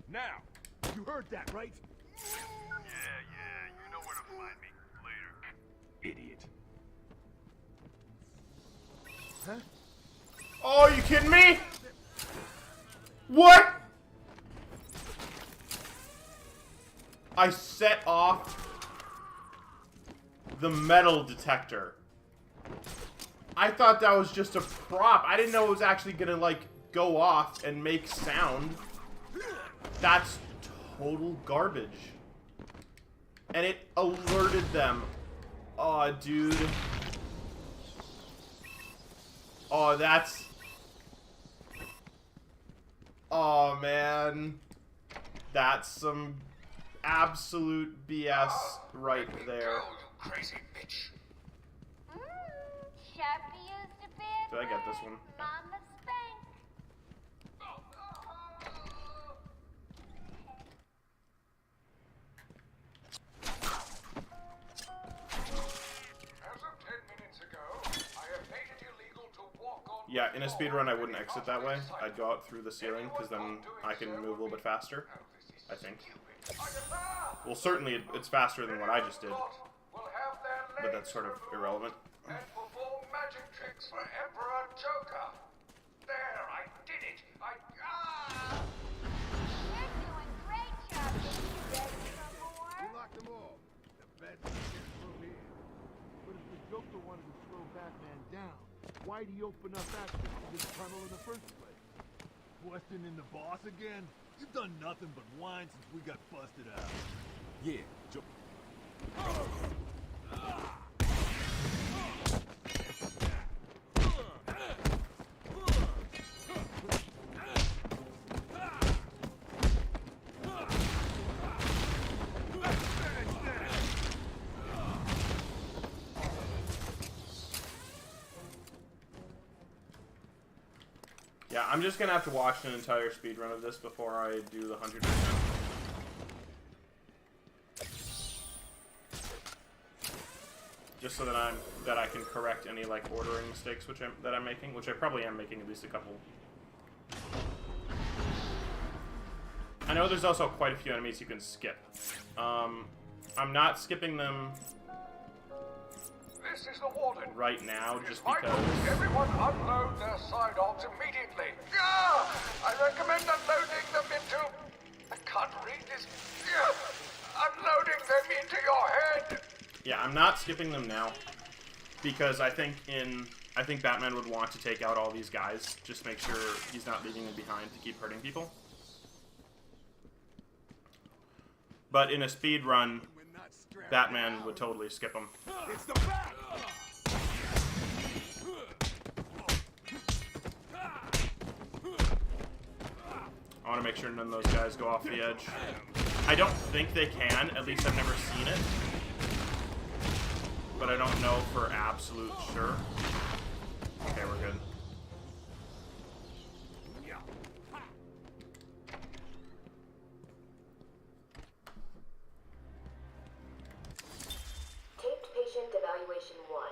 Now! You heard that, right? Yeah, you know where to find me. Later. Idiot. Huh? Oh, are you kidding me? What? I set off the metal detector. I thought that was just a prop. I didn't know it was actually gonna, like, go off and make sound. That's total garbage. And it alerted them. Aw, dude. Oh, that's... Oh, man. That's some absolute BS right there. Crazy bitch. Sharpie used a bit. Did I get this one? Mama spank. Yeah, in a speedrun I wouldn't exit that way. I'd go out through the ceiling, because then I can move a little bit faster. I think. Well, certainly it's faster than what I just did. But that's sort of irrelevant. And perform magic tricks for Emperor Joker. There, I did it. You're doing great, Sharpie. Ready for more? We locked them all. The beds are getting through here. But if the Joker wanted to slow Batman down, why'd he open up access to this tunnel in the first place? Questioning the boss again? You've done nothing but whine since we got busted out. Yeah, Yeah, I'm just gonna have to watch an entire speedrun of this before I do the 100%. Just so that I can correct any like ordering mistakes that I'm making, which I probably am making at least a couple. I know there's also quite a few enemies you can skip. I'm not skipping them This is the warden. right now, just Vital. because... Everyone unload their sidearms immediately. Yeah! I recommend unloading them into... I can't read this. Yeah! Unloading them into your head. Yeah, I'm not skipping them now, because I think Batman would want to take out all these guys, just make sure he's not leaving them behind to keep hurting people. But in a speed run, Batman would totally skip them. It's the back! I want to make sure none of those guys go off the edge. I don't think they can, at least I've never seen it. But I don't know for absolute sure. Okay, we're good. Taped patient evaluation 1.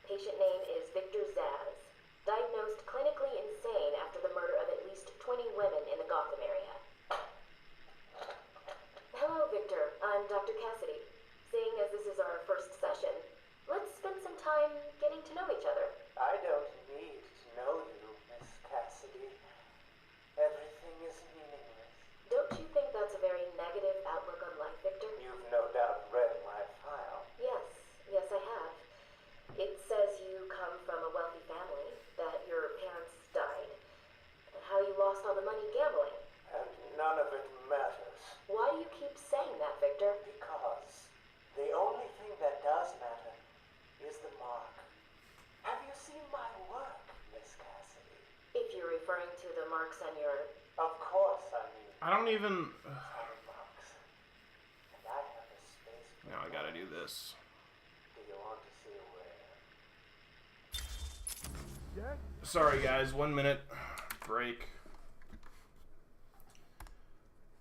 Patient name is Victor Zaz. Diagnosed clinically insane after the murder of at least 20 women in the Gotham area. Hello, Victor. I'm Dr. Cassidy. Seeing as this is our first session, let's spend some time getting to know each other. I don't need to know you, Miss Cassidy. Everything is meaningless. Don't you think that's a very negative outlook on life, Victor? You've no doubt read my file. Yes, I have. It says you come from a wealthy family, that your parents died, how you lost all the money gambling. And none of it matters. Why do you keep saying that, Victor? Because the only thing that does matter is the mark. Have you seen my work, Miss Cassidy? If you're referring to the marks on your... Of course I mean... I don't even... marks. And I have a space... Now I gotta do this. Do you want to see where? Yes? Sorry guys, 1 minute break.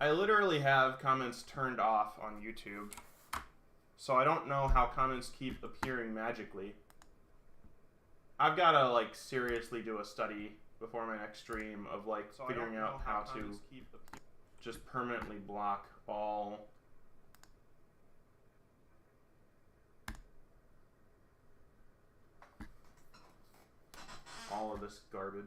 I literally have comments turned off on YouTube, so I don't know how comments keep appearing magically. I've gotta like seriously do a study before my next stream of like figuring out how to just permanently block all of this garbage.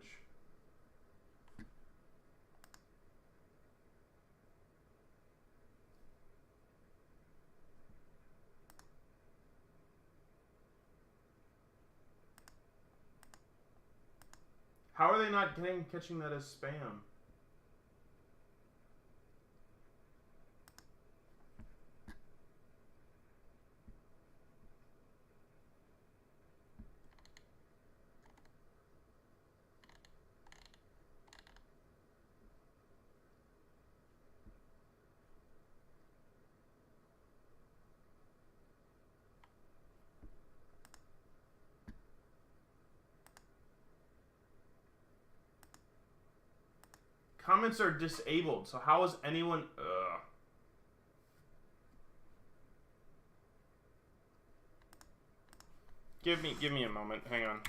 How are they not catching that as spam? Comments are disabled, so how is anyone... Give me a moment, hang on.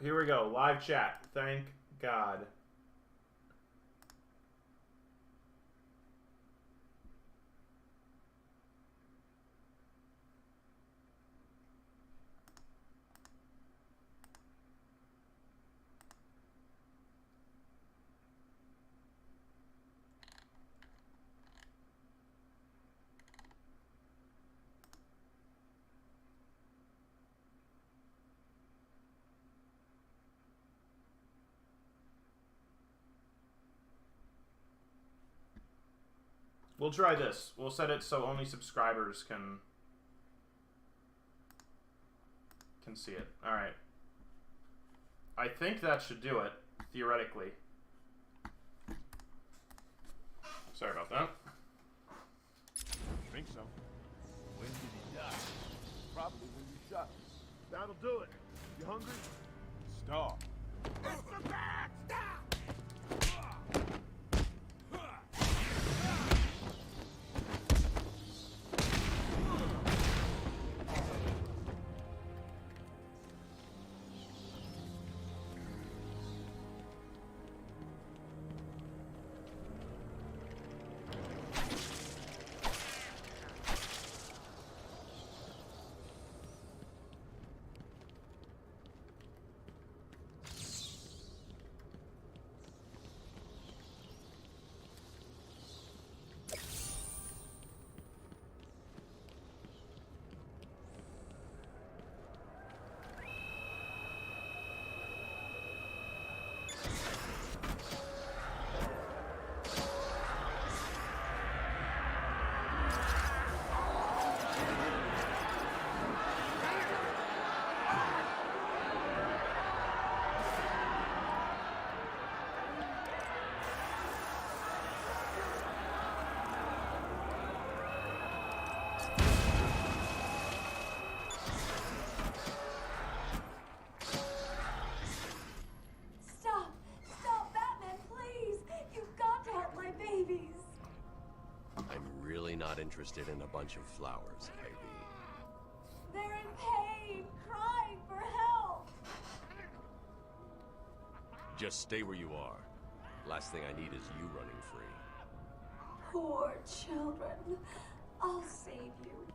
Here we go. Live chat. Thank God. We'll try this. We'll set it so only subscribers can see it. All right. I think that should do it, theoretically. Sorry about that. I think so. When did he die? Probably when you shot him. That'll do it. You hungry? Starve. It's the bat! Stop! Not interested in a bunch of flowers, Ivy. They're in pain, crying for help. Just stay where you are. Last thing I need is you running free. Poor children. I'll save you.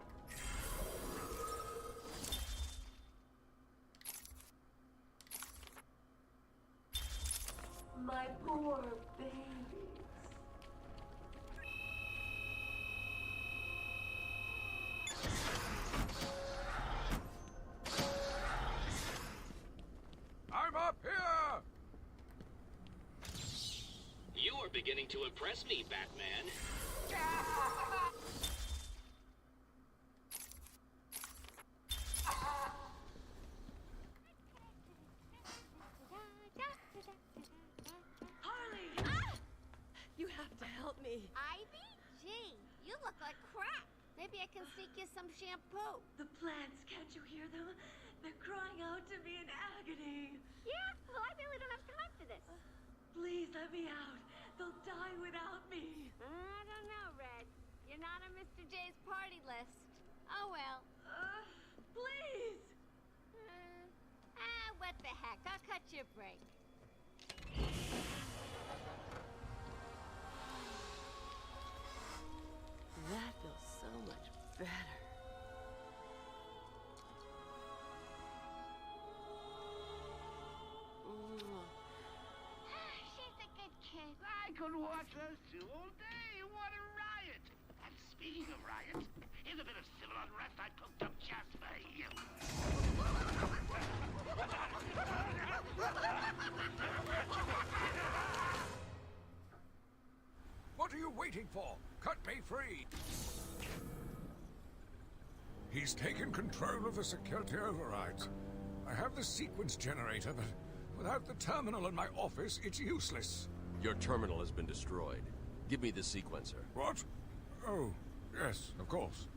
My poor babies. I'm up here! You are beginning to impress me, Batman. Harley! You have to help me. Ivy? Gee, you look like crap. Maybe I can sneak you some shampoo. The plants, can't you hear them? They're crying out to me in agony. Yeah? Well, I really don't have time for this. Please let me out. They'll die without me. I don't know, Red. You're not on Mr. J's party list. Oh, well. Please! What the heck? I'll cut you a break. That feels so much better. She's a good kid. I could watch those two all day. What a riot! And speaking of riots, here's a bit of civil unrest I cooked up just for you. What are you waiting for? Cut me free! He's taken control of the security overrides. I have the sequence generator, but without the terminal in my office, it's useless. Your terminal has been destroyed. Give me the sequencer. What? Oh, yes, of course.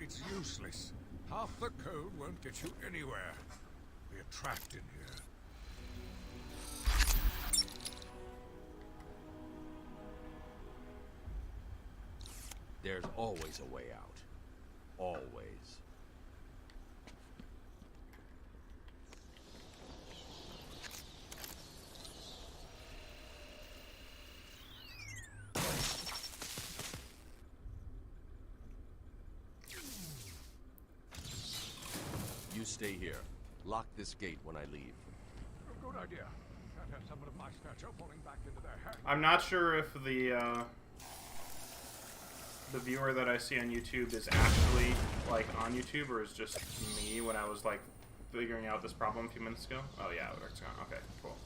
It's useless. Half the code won't get you anywhere. We're trapped in here. There's always a way out. Always. stay here. Lock this gate when I leave. Good idea. Can't have someone of my stature falling back into their hair. I'm not sure if the viewer that I see on YouTube is actually, like, on YouTube, or is just me when I was, like, figuring out this problem a few minutes ago. Oh, yeah, it's gone. Okay, cool.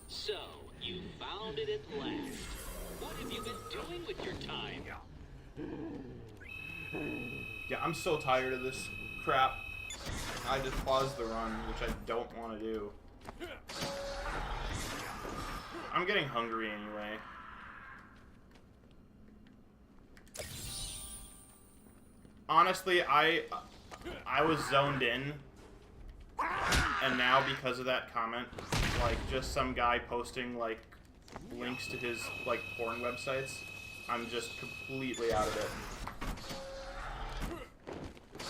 So, you found it at last. What have you been doing with your time? Yeah, I'm so tired of this crap. I just paused the run, which I don't want to do. I'm getting hungry anyway. Honestly, I was zoned in, and now because of that comment, like, just some guy posting, like, links to his, like, porn websites, I'm just completely out of it.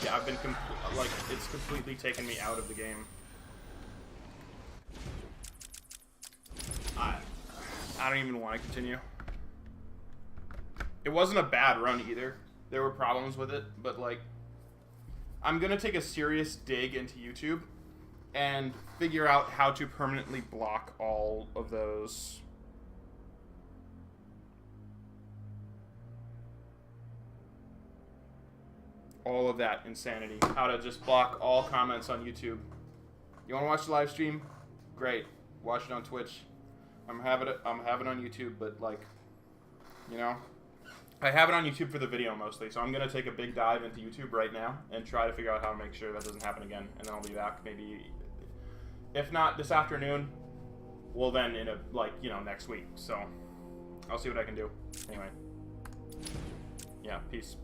Yeah, I've been, like, it's completely taken me out of the game. I don't even want to continue. It wasn't a bad run either. There were problems with it, but, like, I'm gonna take a serious dig into YouTube and figure out how to permanently block all of those. All of that insanity. How to just block all comments on YouTube. You want to watch the live stream? Great. Watch it on Twitch. I'm having it on YouTube, but, like, you know, I have it on YouTube for the video mostly, so I'm gonna take a big dive into YouTube right now and try to figure out how to make sure that doesn't happen again, and then I'll be back maybe, if not this afternoon, well then in a, like, you know, next week. So I'll see what I can do. Anyway, yeah, peace.